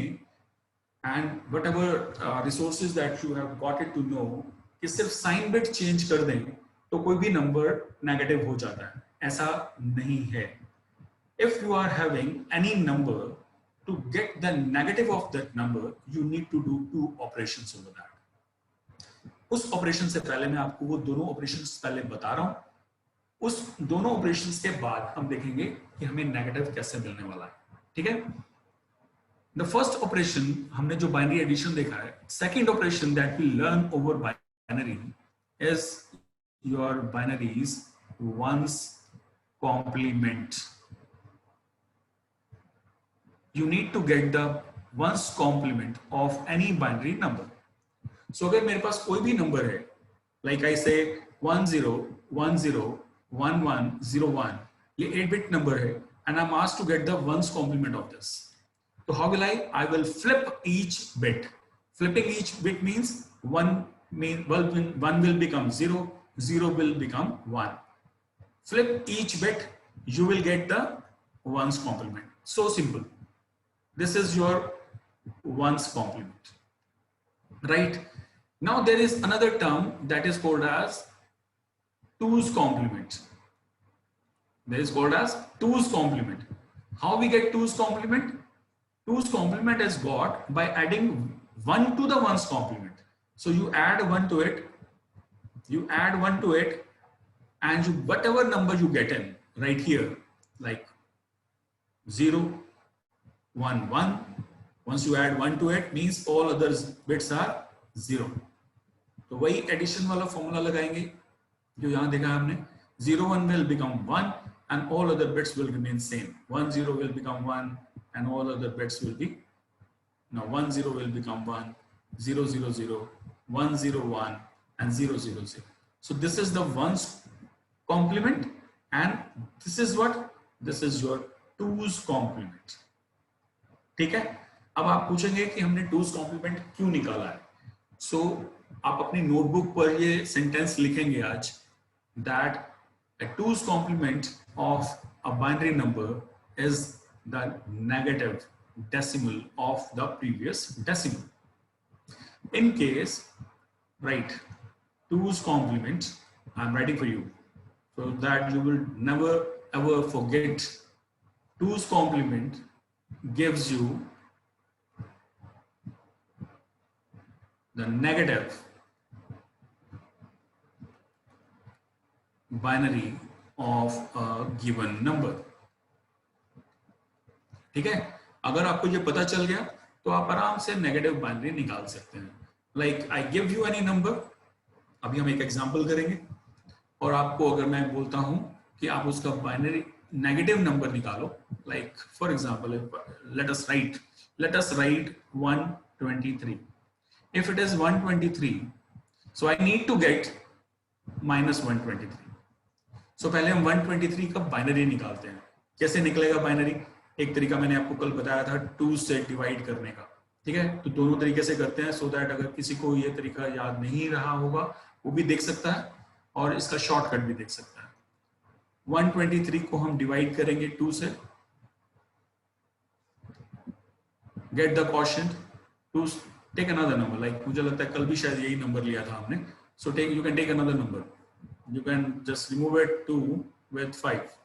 and whatever resources that you have got it to know, कि सिर्फ साइन बिट चेंज कर दें तो कोई भी नंबर नेगेटिव हो जाता है, ऐसा नहीं है। If you are having any number, to get the negative of that number you need to do 2 operations over that. उस ऑपरेशन से पहले मैं आपको वो दोनों ऑपरेशंस पहले बता रहा हूं, उस दोनों ऑपरेशंस के बाद हम देखेंगे कि हमें नेगेटिव कैसे मिलने वाला है। ठीक है, द फर्स्ट ऑपरेशन हमने जो बाइनरी एडिशन देखा है, second operation that we learn over binary is your binary's one's complement. You need to get the once complement of any binary number. So अगर मेरे पास कोई भी नंबर है, लाइक आई से 1 0 1 0 1 1 0 1, ये 8-bit नंबर है, and I'm asked to get the ones complement of this. So how will I will flip each bit. Flipping each bit means 1 will become 0, 0 will become 1. Flip each bit, you will get the ones complement. So simple. This is your ones complement. Right? Now there is another term that is called as 2's complement. That is called as 2's complement. How we get 2's complement? 2's complement is got by adding 1 to the 1's complement. So you add 1 to it, and whatever number you get in right here, like 0 1 1, once you add 1 to it means all other bits are 0. तो वही addition वाला formula लगाएंगे जो यहां देखा हमने, 0 1 will become 1 and all other bits will remain same. 1 0 will become 1 and all other bits will be, now 1 0 will become 1, 0 0 0, 1 0 1 and 0 0 0. So this is the ones complement, and this is what, this is your 2's complement. ठीक है, अब आप पूछेंगे कि हमने 2's complement क्यों निकाला है। So आप अपनी नोटबुक पर ये सेंटेंस लिखेंगे आज, that a 2's complement of a binary number is the negative decimal of the previous decimal. In case, write 2's complement, I'm writing for you so that you will never ever forget. 2's complement gives you the negative binary of a given number. ठीक है, अगर आपको ये पता चल गया तो आप आराम से नेगेटिव बाइनरी निकाल सकते हैं। Like I give you any number, अभी हम एक एग्जांपल करेंगे, और आपको अगर मैं बोलता हूं कि आप उसका बाइनरी नेगेटिव नंबर निकालो, like for example let us right 123. If it is 123, so I need to get -123. So पहले हम 123 का बाइनरी निकालते हैं। कैसे निकलेगा बाइनरी? एक तरीका मैंने आपको कल बताया था 2 से डिवाइड करने का। ठीक है, तो दोनों तरीके से करते हैं, सो दैट अगर किसी को ये तरीका याद नहीं रहा होगा वो भी देख सकता है और इसका शॉर्टकट भी देख सकता है। 123 को हम डिवाइड करेंगे 2 से, get the quotient 2, take another number, like मुझे लगता है कल भी शायद यही नंबर लिया था हमने, so take, you can take another number, you can just remove it 2 with 5.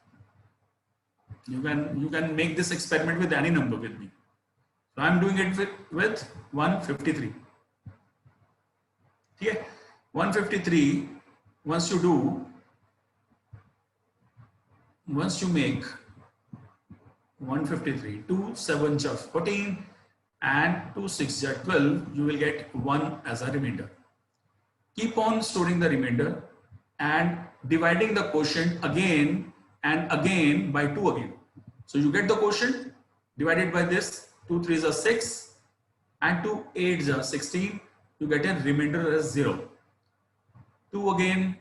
You can make this experiment with any number with me. So I am doing it with 153. Okay, 153. Once you make 153, 2 7s are 14 and 2 6s are 12, you will get 1 as a remainder. Keep on storing the remainder and dividing the quotient again and again by 2 again. So you get the quotient divided by this, 2 3s are 6 and 2 8s are 16, you get a remainder as 0. 2 again,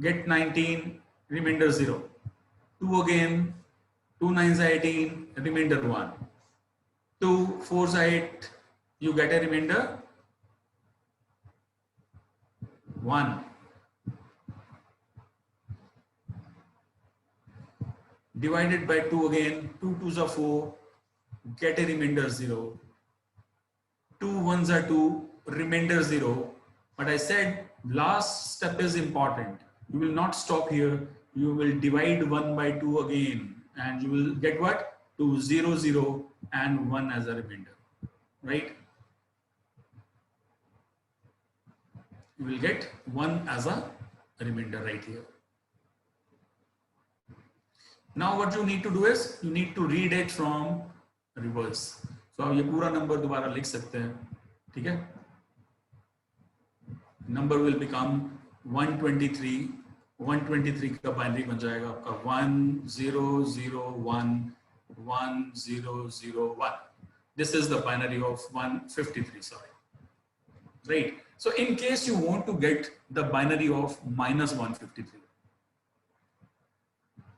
get 19, remainder 0. 2 again, 2 9s are 18, remainder 1. 2 4s are 8, you get a remainder 1. Divided by 2 again, 2 2s are 4, get a remainder 0. 2 1s are 2, remainder 0. But I said last step is important. You will not stop here. You will divide 1 by 2 again and you will get what? 2 0 0 and 1 as a remainder, right? You will get 1 as a remainder right here. Now what you need to do is you need to read it from reverse. So आप ये पूरा number दोबारा लिख सकते हैं, ठीक है? Number will become 123. 123 का बाइनरी बन जाएगा आपका 1 0 0 1 1 0 0 1. This is the binary of 153. Sorry, right? So in case you want to get the binary of minus 153.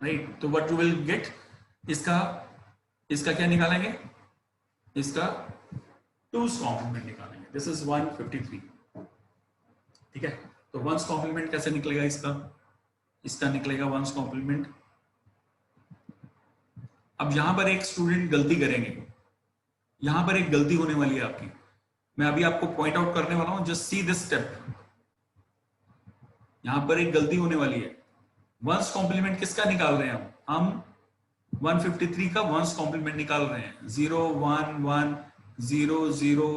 Right, तो what you will get, इसका क्या निकालेंगे, इसका 2's complement निकालेंगे. This is 153, ठीक है? तो 1's complement कैसे निकलेगा, इसका निकलेगा 1's complement. अब यहां पर एक स्टूडेंट गलती करेंगे, यहां पर एक गलती होने वाली है आपकी, मैं अभी आपको पॉइंट आउट करने वाला हूं. Just see this step. यहां पर एक गलती होने वाली है. 1's complement किसका निकाल रहे हैं हम 153 का 1's complement निकाल रहे हैं. 0 1 1 0 0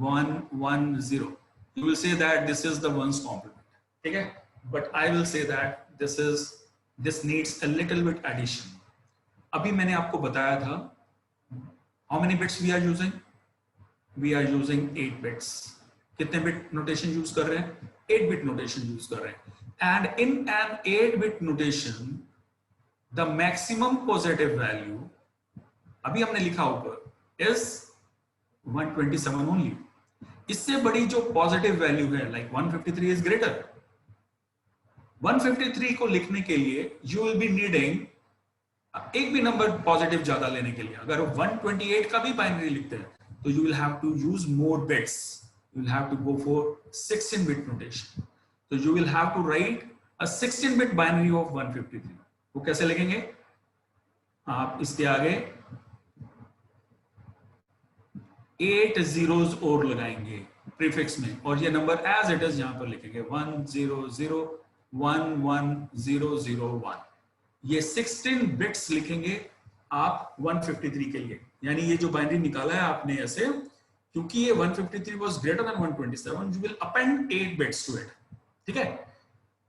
1 1 0. You will say that this is the 1's complement, ठीक है? But I will say that this needs a little bit addition. अभी मैंने आपको बताया था how many bits we are using? We are using 8 bits. कितने बिट नोटेशन यूज कर रहे हैं? 8 बिट नोटेशन यूज कर रहे हैं. And in an 8-bit notation, the maximum positive value, अभी हमने लिखा ऊपर, is 127 only. इससे बड़ी जो पॉजिटिव वैल्यू है, like 153 is greater. 153 को लिखने के लिए you will be needing एक भी नंबर पॉजिटिव ज्यादा लेने के लिए. अगर 128 का भी बाइनरी लिखते हैं, तो you will have to use more bits. You will have to go for 16-bit notation. So you will have to write a 16-bit binary of 153. वो कैसे लिखेंगे? आप इसके आगे 8 zeros और लगाएंगे प्रीफिक्स में, और ये नंबर एज इट इज यहां पर लिखेंगे 1 0 0 1 1 0 0 1. ये 16 बिट्स लिखेंगे आप 153 के लिए. यानी ये जो बाइनरी निकाला है आपने ऐसे, क्योंकि ये 153 was greater than 127, you will append 8 bits to it. ठीक है?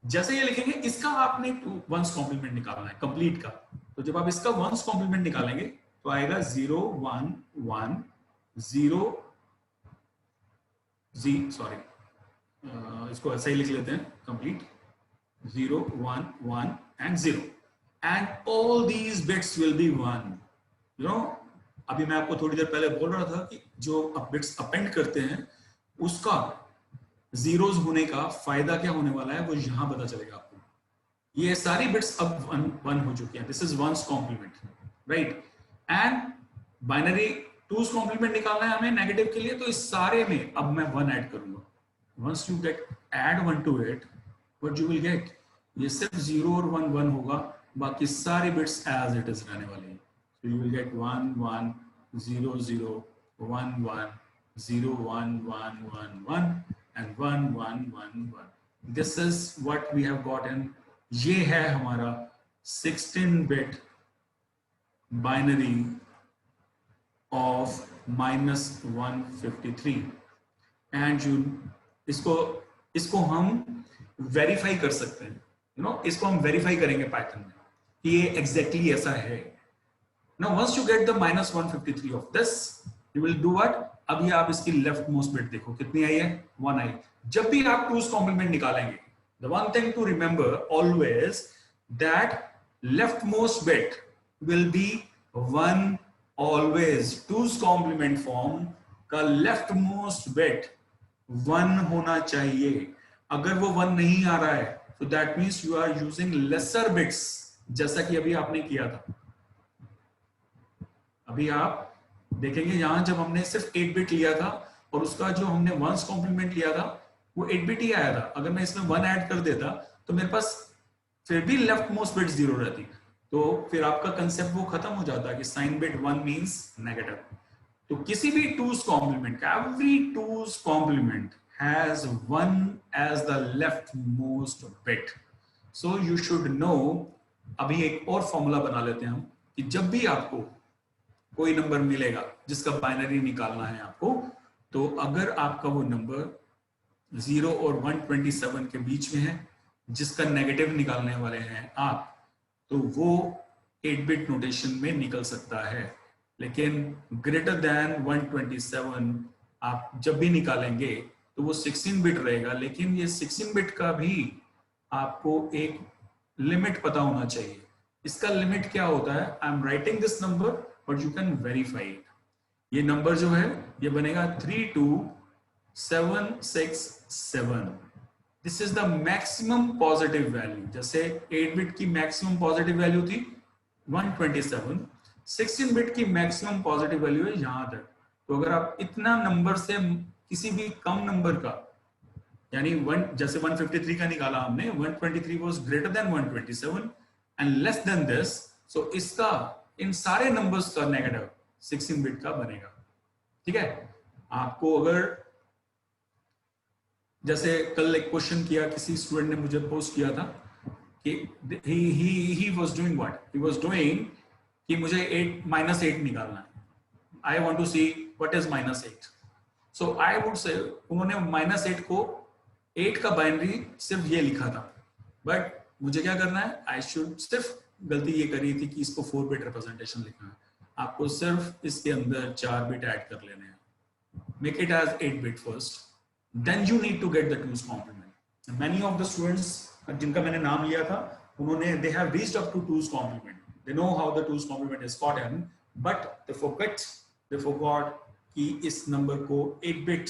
जैसे ये लिखेंगे, इसका आपने 1's complement निकालना है कंप्लीट का. तो जब आप इसका 1's complement निकालेंगे तो आएगा 0 1 1 0 सॉरी, इसको ऐसे ही लिख लेते हैं complete. 0 1 1 and 0, and all these bits will be 1. You know, अभी मैं आपको थोड़ी देर पहले बोल रहा था कि जो आप बिट्स अपेंड करते हैं उसका जीरोस होने का फायदा क्या होने वाला है वो यहां पता चलेगा आपको. ये सारी बिट्स अब 1 हो चुकी हैं. This is 1's complement, right? And binary 2's complement निकालना है हमें नेगेटिव के लिए, तो इस सारे में अब मैं 1 ऐड करूंगा. Once you get add 1 to it, what you will get, ये सिर्फ 0 और 1 1 होगा, बाकी सारी बिट्स एज इट इज रहने वाली है. So you will get 1 1 0 0 1 1 0 1 1 1 1 and 1 1 1 1. This is what we have gotten. ये है हमारा 16-bit binary of -153. And you इसको हम वेरीफाई कर सकते हैं. इसको हम वेरीफाई करेंगे पाइथन में कि ये एग्जैक्टली ऐसा है. Now once you get the -153 of this, you will do what. अभी आप इसकी लेफ्ट मोस्ट बिट देखो कितनी आई है, 1 आई. जब भी आप टूज कॉम्प्लीमेंट निकालेंगे, the one thing to remember always that left most bit will be 1 always. Two's complement form का लेफ्ट मोस्ट बिट 1 होना चाहिए. अगर वो 1 नहीं आ रहा है तो that means you are using lesser bits, जैसा कि अभी आपने किया था. अभी आप देखेंगे यहां जब हमने सिर्फ 8 बिट लिया था और उसका जो हमने वंस कॉम्प्लीमेंट लिया था वो 8 बिट ही आया था. अगर मैं इसमें 1 ऐड कर देता तो मेरे पास फिर भी लेफ्ट मोस्ट बिट 0 रहती, तो फिर आपका कंसेप्ट वो खत्म हो जाता कि साइन बिट 1 मींस नेगेटिव. तो किसी भी टूज कॉम्प्लीमेंट का, every two's complement has 1 as the left most bit. So you should know. अभी एक और फॉर्मूला बना लेते हैं हम कि जब भी आपको कोई नंबर मिलेगा जिसका बाइनरी निकालना है आपको, तो अगर आपका वो नंबर 0 और 127 के बीच में है जिसका नेगेटिव निकालने वाले हैं आप, तो वो 8 बिट नोटेशन में निकल सकता है. लेकिन ग्रेटर देन 127 आप जब भी निकालेंगे तो वो 16 बिट रहेगा. लेकिन ये 16 बिट का भी आपको एक लिमिट पता होना चाहिए. इसका लिमिट क्या होता है? I am writing this number but you can verify it. ये नंबर जो है ये बनेगा 32767. This is the maximum positive value. जैसे 8 बिट की मैक्सिमम पॉजिटिव वैल्यू थी 127, 16 बिट की मैक्सिमम पॉजिटिव वैल्यू है यहां तक. तो अगर आप इतना नंबर से किसी भी कम नंबर का, यानी जैसे 153 का निकाला हमने, 123 was greater than 127 and less than this, so इसका इन सारे नंबर्स का नेगेटिव 16 बिट का बनेगा. ठीक है. आपको अगर जैसे कल एक क्वेश्चन किया, किसी स्टूडेंट ने मुझे पोस्ट किया था कि he was doing what? He was doing कि मुझे -8 निकालना है. I want to see what is -8. So I would say उन्होंने -8 को 8 का बाइनरी सिर्फ ये लिखा था, बट मुझे क्या करना है? I should सिर्फ गलती ये करी थी कि इसको 4 बिट रिप्रेजेंटेशन लिखना है. आपको सिर्फ इसके अंदर 4 बिट ऐड कर लेने हैं. Make it as 8 bit first. Then you need to get the twos complement. Many of the students जिनका मैंने नाम लिया था, उन्होंने they have reached up to twos complement. They know how the twos complement is gotten, but they forgot कि इस number को 8 bit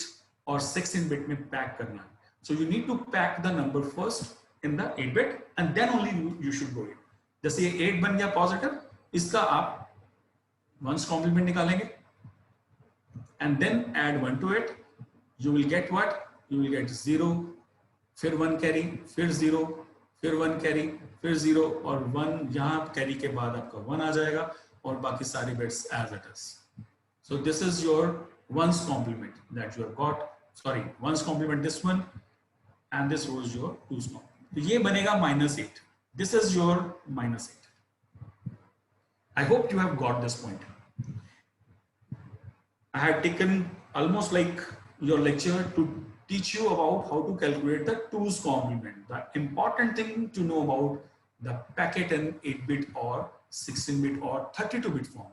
और 16 बिट में पैक करना है. So you need to pack the number first in the 8 bit and then only you should go in. जैसे ये 8 बन गया पॉजिटिव, इसका आप वंस कॉम्प्लीमेंट निकालेंगे and then add 1 to it. You will get what? You will get 0, फिर 1 carry, फिर 0, फिर 1 कैरी, फिर 0 और 1 यहाँ कैरी के बाद आपका 1 आ जाएगा और बाकी सारी bits as it is. So this is your ones complement that you have got. Sorry, ones complement this one and this was your twos complement. तो ये बनेगा -8. This is your -8. I hope you have got this point. I have taken almost like your lecture to teach you about how to calculate the twos complement. The important thing to know about the packet in 8 bit or 16 bit or 32 bit form.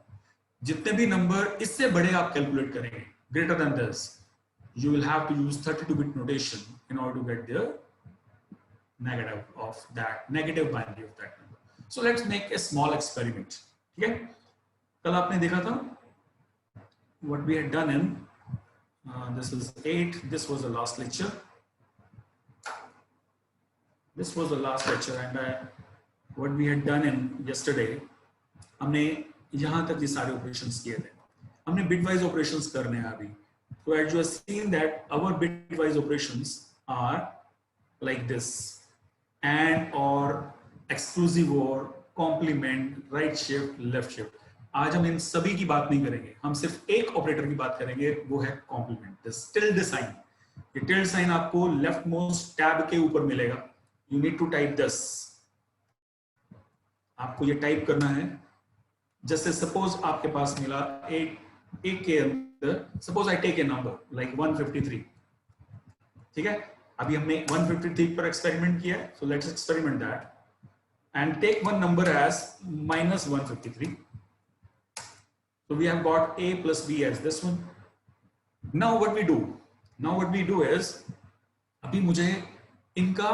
जितने भी number इससे बड़े आप calculate करेंगे, greater than this, you will have to use 32 bit notation in order to get the negative of that, negative binary of that number. So let's make a small experiment. ठीक है. कल आपने देखा था what we had done in this is 8. This was the last lecture. This was the last lecture and what we had done in yesterday, हमने यहाँ तक ये सारे ऑपरेशंस किए थे. हमने बिटवाइज ऑपरेशंस करने हैं अभी. So as you have seen that our bitwise operations are like this: AND, OR, exclusive OR, complement, right shift, left shift. आज हम इन सभी की बात नहीं करेंगे, हम सिर्फ एक ऑपरेटर की बात करेंगे, वो है कॉम्प्लीमेंट, टिल्ड साइन। ये टिल्ड साइन आपको लेफ्ट मोस्ट टैब के ऊपर मिलेगा। You need to type this, आपको ये टाइप करना है। जैसे सपोज आपके पास मिला एक के अंदर, suppose I take a number like 153, ठीक है। अभी हमने 153 पर एक्सपेरिमेंट किया है, so let's experiment that and take one number as minus 153. So we have got a plus b as this one. Now what we do? Now what we do is, अभी मुझे इनका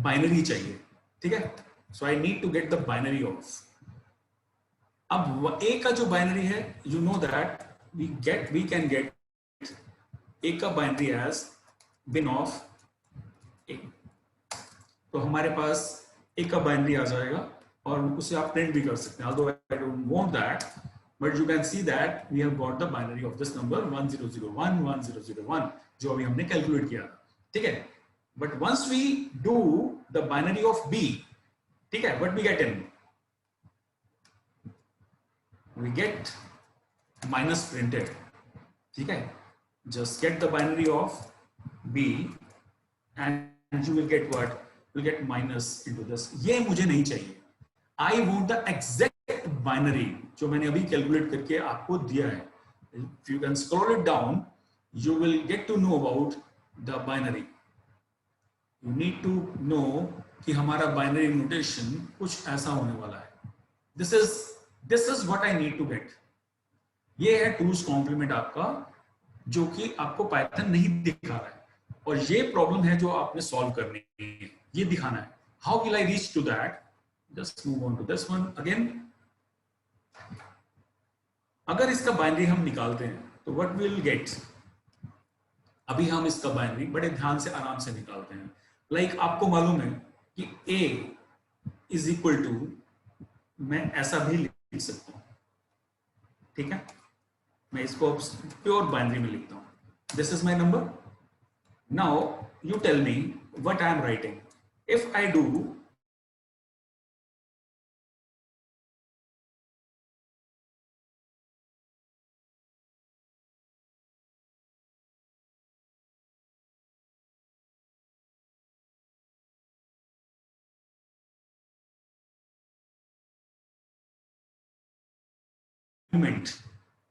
बाइनरी चाहिए, ठीक है। So I need to get the binary of. अब a का जो binary है, you know that we can get a का binary as bin of a. तो हमारे पास एक का बाइनरी आ जाएगा और उसे आप प्रिंट भी कर सकते हैं, although I don't want that, but you can see that we have got the binary of this number 1001 1001 जो अभी हमने कैलकुलेट किया, ठीक है। But once we do the binary of b, ठीक है, what we get in? We get minus printed, ठीक है। Just get the binary of b and you will get what? Will get minus into this. ये मुझे नहीं चाहिए, I want the exact binary जो मैंने अभी कैलकुलेट करके आपको दिया है. If you can scroll it down, you will get to know about the binary. You need to know कि हमारा बाइनरी नोटेशन कुछ ऐसा होने वाला है. This is what I need to get. ये है टूज कॉम्प्लीमेंट आपका, जो कि आपको पाइथन नहीं दिखा रहा है, और ये प्रॉब्लम है जो आपने सॉल्व करनी है, ये दिखाना है. How will I reach to that? Just move on to this one again. अगर इसका बाइनरी हम निकालते हैं तो व्हाट विल गेट? अभी हम इसका बाइनरी बड़े ध्यान से आराम से निकालते हैं. लाइक आपको मालूम है कि a इज इक्वल टू, मैं ऐसा भी लिख सकता हूं, ठीक है. मैं इसको प्योर बाइनरी में लिखता हूं. This is my number. Now you tell me what I am writing. If I do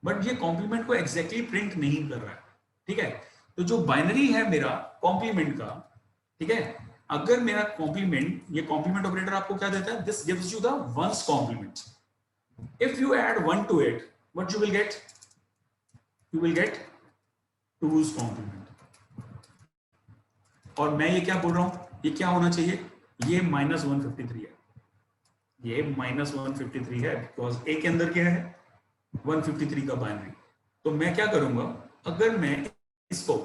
but ये कॉम्प्लीमेंट को एग्जैक्टली प्रिंट नहीं कर रहा है, ठीक है. तो जो बाइनरी है मेरा कॉम्प्लीमेंट का, ठीक है, अगर मेरा कॉम्प्लीमेंट, ये कॉम्प्लीमेंट ऑपरेटर आपको क्या देता है? This gives you the once complement. If you add 1 to it, what you will get? You will get two's complement. और मैं ये क्या बोल रहा हूं, ये क्या होना चाहिए? ये -153 है, ये -153 है, बिकॉज ए के अंदर क्या है? 153 का बाइनरी. तो मैं क्या करूंगा, अगर मैं इसको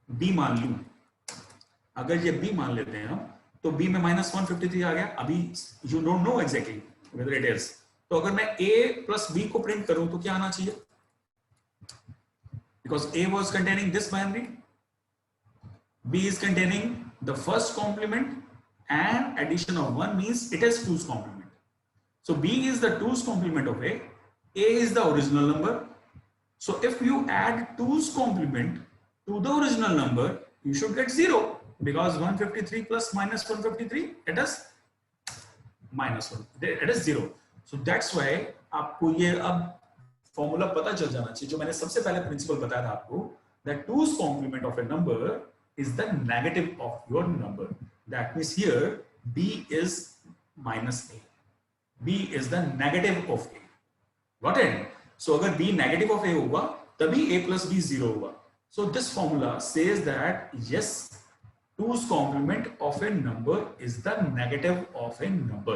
b मान लूं, अगर ये b मान लेते हैं हम, तो b में -153 आ गया. अभी you don't know exactly whether it is. तो अगर मैं a प्लस b को प्रिंट करूं तो क्या आना चाहिए? Because a was containing this binary, b is containing the first complement, and addition of 1 means it is 2's complement. So b is the 2's complement of a is the original number. So if you add 2's complement to the original number, you should get 0, because 153 plus -153, it is -1, it is 0. So that's why आपको ये अब formula पता चल जाना चाहिए, जो मैंने सबसे पहले प्रिंसिपल बताया था आपको, that 2's complement of a number is the negative of your number. That means here b is -a, b is the negative of a. Got it? So अगर b negative of a होगा तभी a plus b 0 होगा. So this formula says that yes, 2's complement of a number is the negative of a number.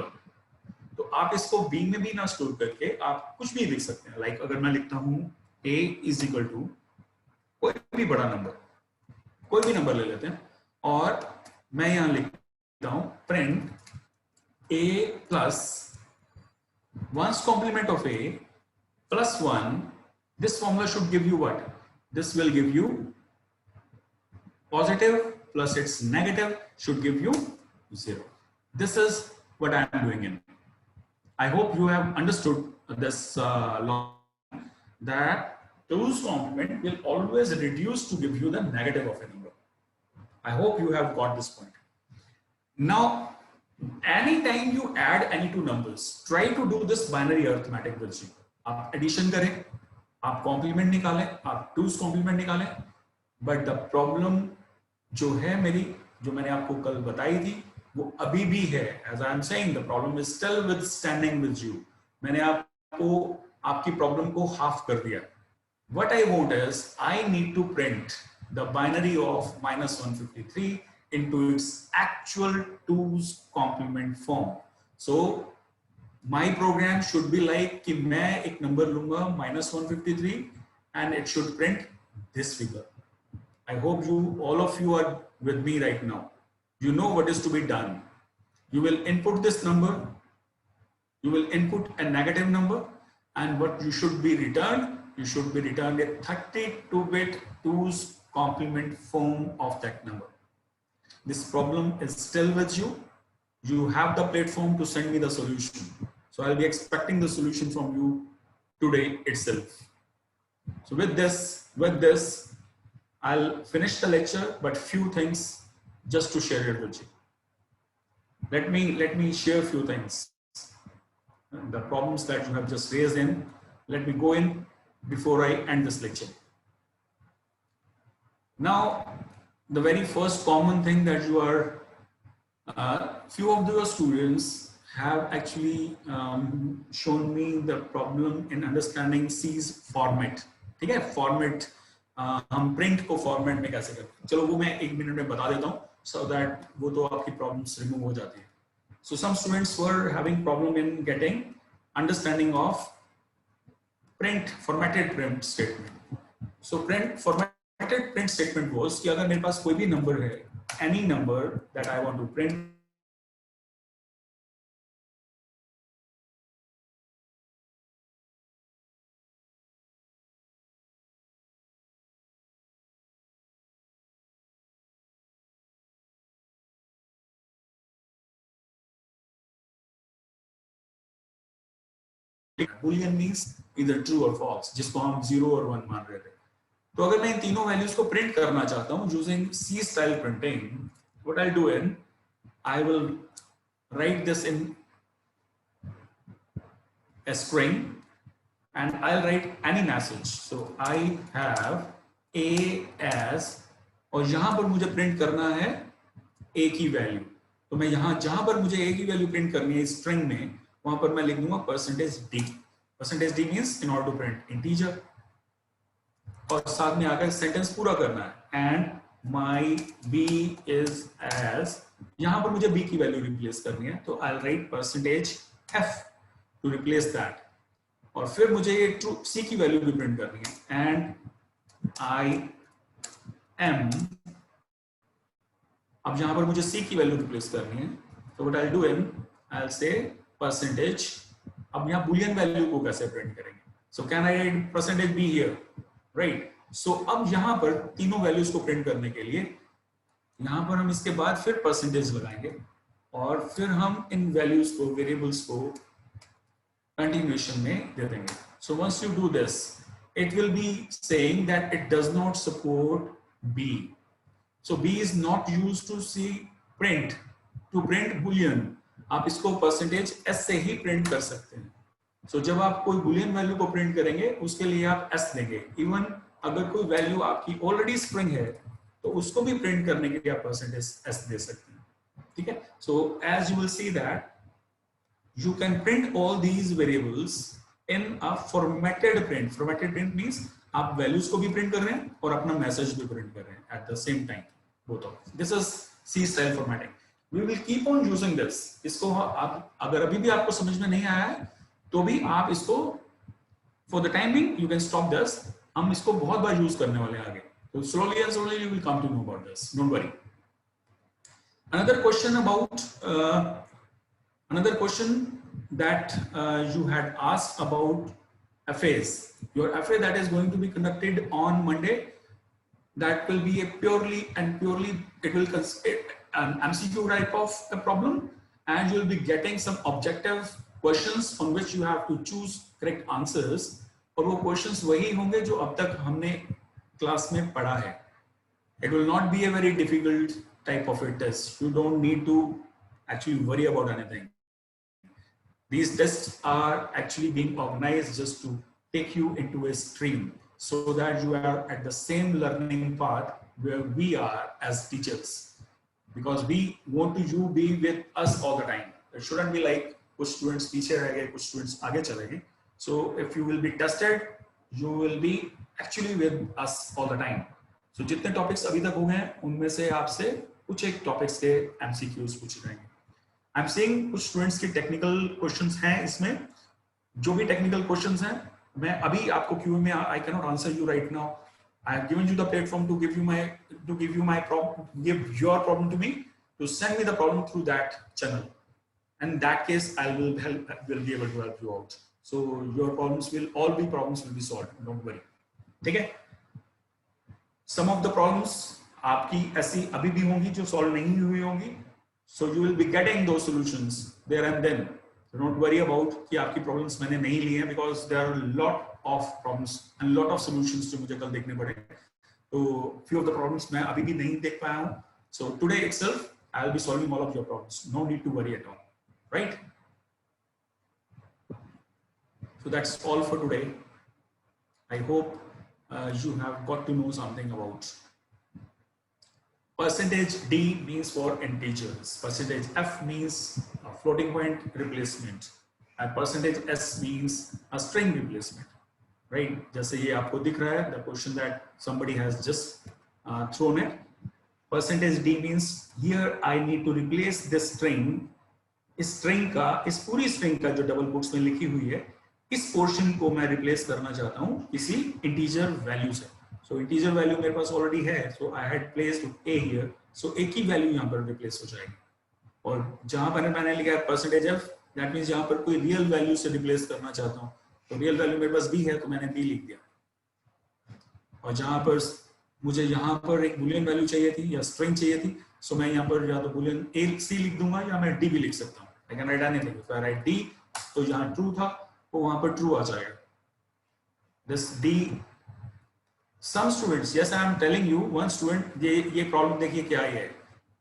तो आप इसको b में भी ना स्टोर करके आप कुछ भी लिख सकते हैं. लाइक अगर मैं लिखता हूं a is equal to कोई भी बड़ा नंबर, कोई भी नंबर ले लेते हैं, और मैं यहां लिखता हूं print a plus 1's complement of a plus 1. This formula should give you what? This will give you positive plus its negative should give you 0. This is what I am doing in. I hope you have understood this law, that 2's complement will always reduce to give you the negative of a number. I hope you have got this point. Now, anytime you add any two numbers, try to do this binary arithmetic with you. आप addition करें, आप complement निकालें, आप 2's complement निकालें, but the problem जो है मेरी, जो मैंने आपको कल बताई थी, वो अभी भी है. As I am saying, the problem is still withstanding with you. मैंने आपको आपकी प्रॉब्लम को हाफ कर दिया. What I want is I need to print the binary of -153 into its actual 2's complement form. So my program should be like कि मैं एक number लूंगा -153 and it should print this figure. I hope all of you are with me right now. You know what is to be done. You will input this number, you will input a negative number, and what you should be returned, you should be returned a 32-bit 2's complement form of that number. This problem is still with you. You have the platform to send me the solution. So I'll be expecting the solution from you today itself. So with this, I'll finish the lecture, but few things just to share it with you. Let me share a few things. The problems that you have just raised in, let me go in before I end this lecture. Now, the very first common thing that you are, few of your students have actually shown me the problem in understanding C's format. ठीक है, format हम print को format में कैसे करते हैं, चलो वो मैं एक मिनट में बता देता हूँ, so that वो तो आपकी problems remove हो जाती है. So some students were having problem in getting understanding of formatted print statement. So formatted print statement was कि अगर मेरे पास कोई भी number है, any number that I want to print, Boolean means either true or false, जिसको हम 0 और 1 मान रहे थे. तो अगर मैं इन तीनों वैल्यूज को प्रिंट करना चाहता हूं using C style printing, what I'll do in, I will write this in a string and I'll write any message. So I have A as, और यहां पर मुझे प्रिंट करना है A की वैल्यू. तो मैं यहां जहां पर मुझे A की वैल्यू प्रिंट करनी है स्ट्रिंग में, वहां पर मैं लिख दूंगा %d. %d means in order to print integer, और साथ में आकर सेंटेंस पूरा करना है. And my b is as, यहां पर मुझे b की वैल्यू रिप्लेस करनी है, तो I will write %f to replace that. और फिर मुझे ये ट्रू c की वैल्यू भी प्रिंट करनी है. एंड आई एम, अब यहां पर मुझे c की वैल्यू रिप्लेस करनी है, तो what I will do in, I will say percentage. अब यहाँ बुलियन वैल्यू को कैसे प्रिंट करेंगे, so can I write %b here, right. So अब यहाँ पर तीनों वैल्यूज को प्रिंट करने के लिए यहाँ पर हम इसके बाद फिर परसेंटेज लगाएंगे, और फिर हम इन वैल्यूज को, वेरिएबल्स को कंटिन्यूएशन में दे देंगे. So once you do this, it will be saying that it does not support b. So b is not used to see print, to print boolean. आप इसको %s से ही प्रिंट कर सकते हैं. सो जब आप कोई बुलियन वैल्यू को प्रिंट करेंगे, उसके लिए आप s देंगे. इवन अगर कोई वैल्यू आपकी ऑलरेडी स्ट्रिंग है, तो उसको भी प्रिंट करने के लिए आप %s दे सकते हैं. ठीक है. So as you will see that you can print all these variables in a formatted print. Formatted print means आप वैल्यूज को भी प्रिंट कर रहे हैं और अपना मैसेज भी प्रिंट कर रहे हैं at the same time, both of. This is C style formatting. We will keep on using this. इसको आप अगर अभी भी आपको समझ में नहीं आया है, तो भी आप इसको for the time being you can stop this. हम इसको बहुत बार यूज करने वाले हैं आगे. So slowly and slowly you will come to know about this. Don't worry. Another question about another question that you had asked about FAs. Your FA that is going to be conducted on Monday, that will be a purely it will consider an MCQ type of a problem, and you will be getting some objective questions on which you have to choose correct answers, और वो questions वही होंगे जो अब तक हमने class में पढ़ा है. It will not be a very difficult type of a test. You don't need to actually worry about anything. These tests are actually being organized just to take you into a stream so that you are at the same learning path where we are as teachers. Because we want you be with us all the time. It shouldn't be like कुछ students पीछे रह गए, कुछ students आगे चले गए. So if you will be tested, you will be actually with us all the time. So जितने topics अभी तक हुए हैं उनमें से आपसे कुछ एक टॉपिक्स के एमसीक्यूज पूछे जाएंगे. आई एम सेइंग कुछ स्टूडेंट्स की टेक्निकल क्वेश्चंस हैं इसमें. जो भी टेक्निकल क्वेश्चंस हैं मैं अभी आपको क्यू में I can not answer you right now. I have given you the platform to give you my problem, give your problem to me, to send me the problem through that channel. And in that case, I will be able to help you out. So your problems will be solved. Don't worry. ठीक है? Some of the problems आपकी ऐसी अभी भी होंगी जो solve नहीं हुई होंगी. So you will be getting those solutions there and then. So don't worry about कि आपकी problems मैंने नहीं ली हैं, because there are a lot of problems and lot of solutions जो मुझे कल देखने पड़े. तो few of the problems मैं अभी भी नहीं देख पाया हूँ. So today itself I will be solving all of your problems. No need to worry at all. Right? So that's all for today. I hope you have got to know something about percentage D means for integers, percentage F means a floating point replacement, and percentage S means a string replacement. Right? जैसे ये आपको दिख रहा है, the question that somebody has just thrown it. Percentage D means here I need to replace this string. इस string का, इस पूरी स्ट्रिंग का जो डबल कोट्स में लिखी हुई है, इस पोर्शन को मैं रिप्लेस करना चाहता हूं किसी इंटीजर वैल्यू से. सो इंटीजर वैल्यू मेरे पास ऑलरेडी है, so I had placed a here. So एक ही वैल्यू यहां पर रिप्लेस हो जाएगी. और जहां पर मैंने लिखा है परसेंटेज एफ, दैट मींस जहां पर कोई रियल वैल्यू से रिप्लेस करना चाहता हूं, तो रियल वैल्यू मेरे पास बी है तो मैंने बी लिख दिया. और जहां पर मुझे यहाँ पर एक बुलियन वैल्यू चाहिए थी या स्ट्रिंग चाहिए थी, सो मैं यहाँ पर या तो बुलियन ए सी लिख दूंगा या मैं डी भी लिख सकता हूँ. I can write anything. If I write D, तो यहाँ ट्रू था तो वहां पर ट्रू आ जाएगा. This D. Some students, yes, I am telling you, one student, ये प्रॉब्लम देखिए क्या है.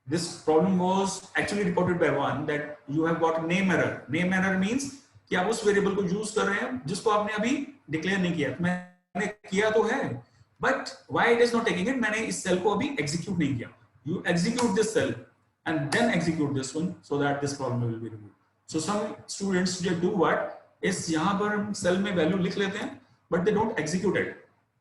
This problem was actually reported by one that you have got name error. Name error means कि आप उस वेरिएबल को यूज कर रहे हैं जिसको आपने अभी डिक्लेयर नहीं किया. मैंने किया तो है, but why it is not taking it? मैंने इस सेल को अभी एग्जीक्यूट नहीं किया. You execute this cell and then execute this one so that this problem will be removed. So some students they do what is यहाँ पर हम cell में वैल्यू लिख लेते हैं but they don't execute it.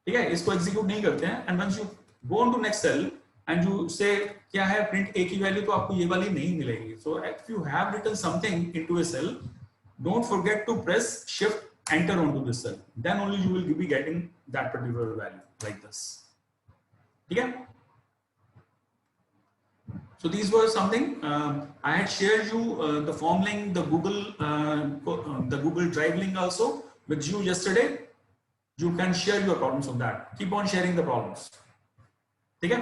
ठीक है, इसको execute नहीं करते हैं, and once you go on to next cell and you say क्या है print a की वैल्यू, तो आपको ये वाली नहीं मिलेगी. So if you have written something into a cell, don't forget to press shift enter onto this cell. Then only you will be getting that particular value like this. ठीक है? So these were something I had shared you the form link, the Google Drive link also with you yesterday. You can share your problems on that. Keep on sharing the problems. ठीक है?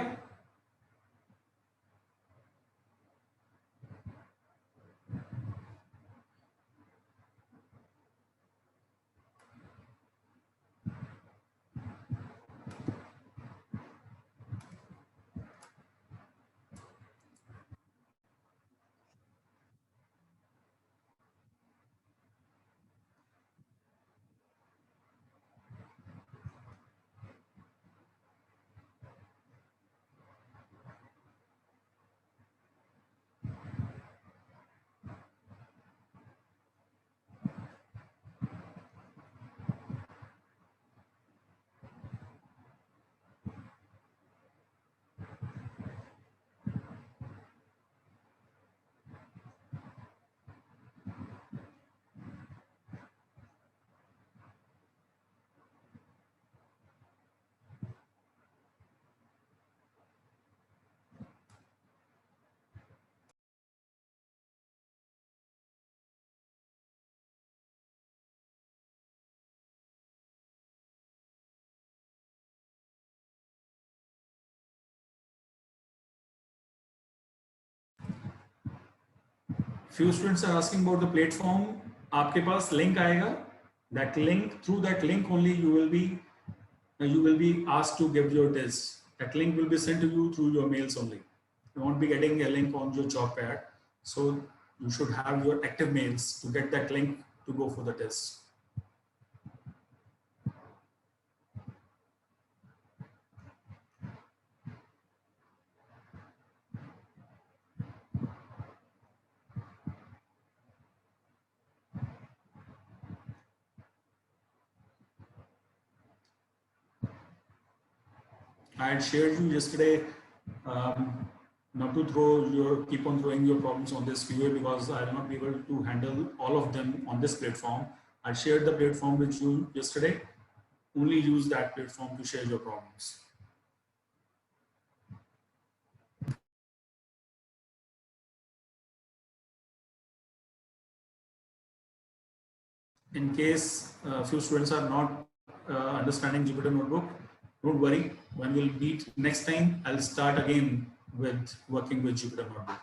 Few students are asking about the platform. आपके पास link आएगा, that link, through that link only you will be asked to give your test. That link will be sent to you through your mails only. You won't be getting a link on your job pad. So you should have your active mails to get that link to go for the test. I had shared you yesterday not to keep on throwing your problems on this QA, because I will not be able to handle all of them on this platform. I shared the platform with you yesterday. Only use that platform to share your problems. In case a few students are not understanding Jupyter Notebook, don't worry. When we'll meet next time, I'll start again with working with Jupyter Notebook.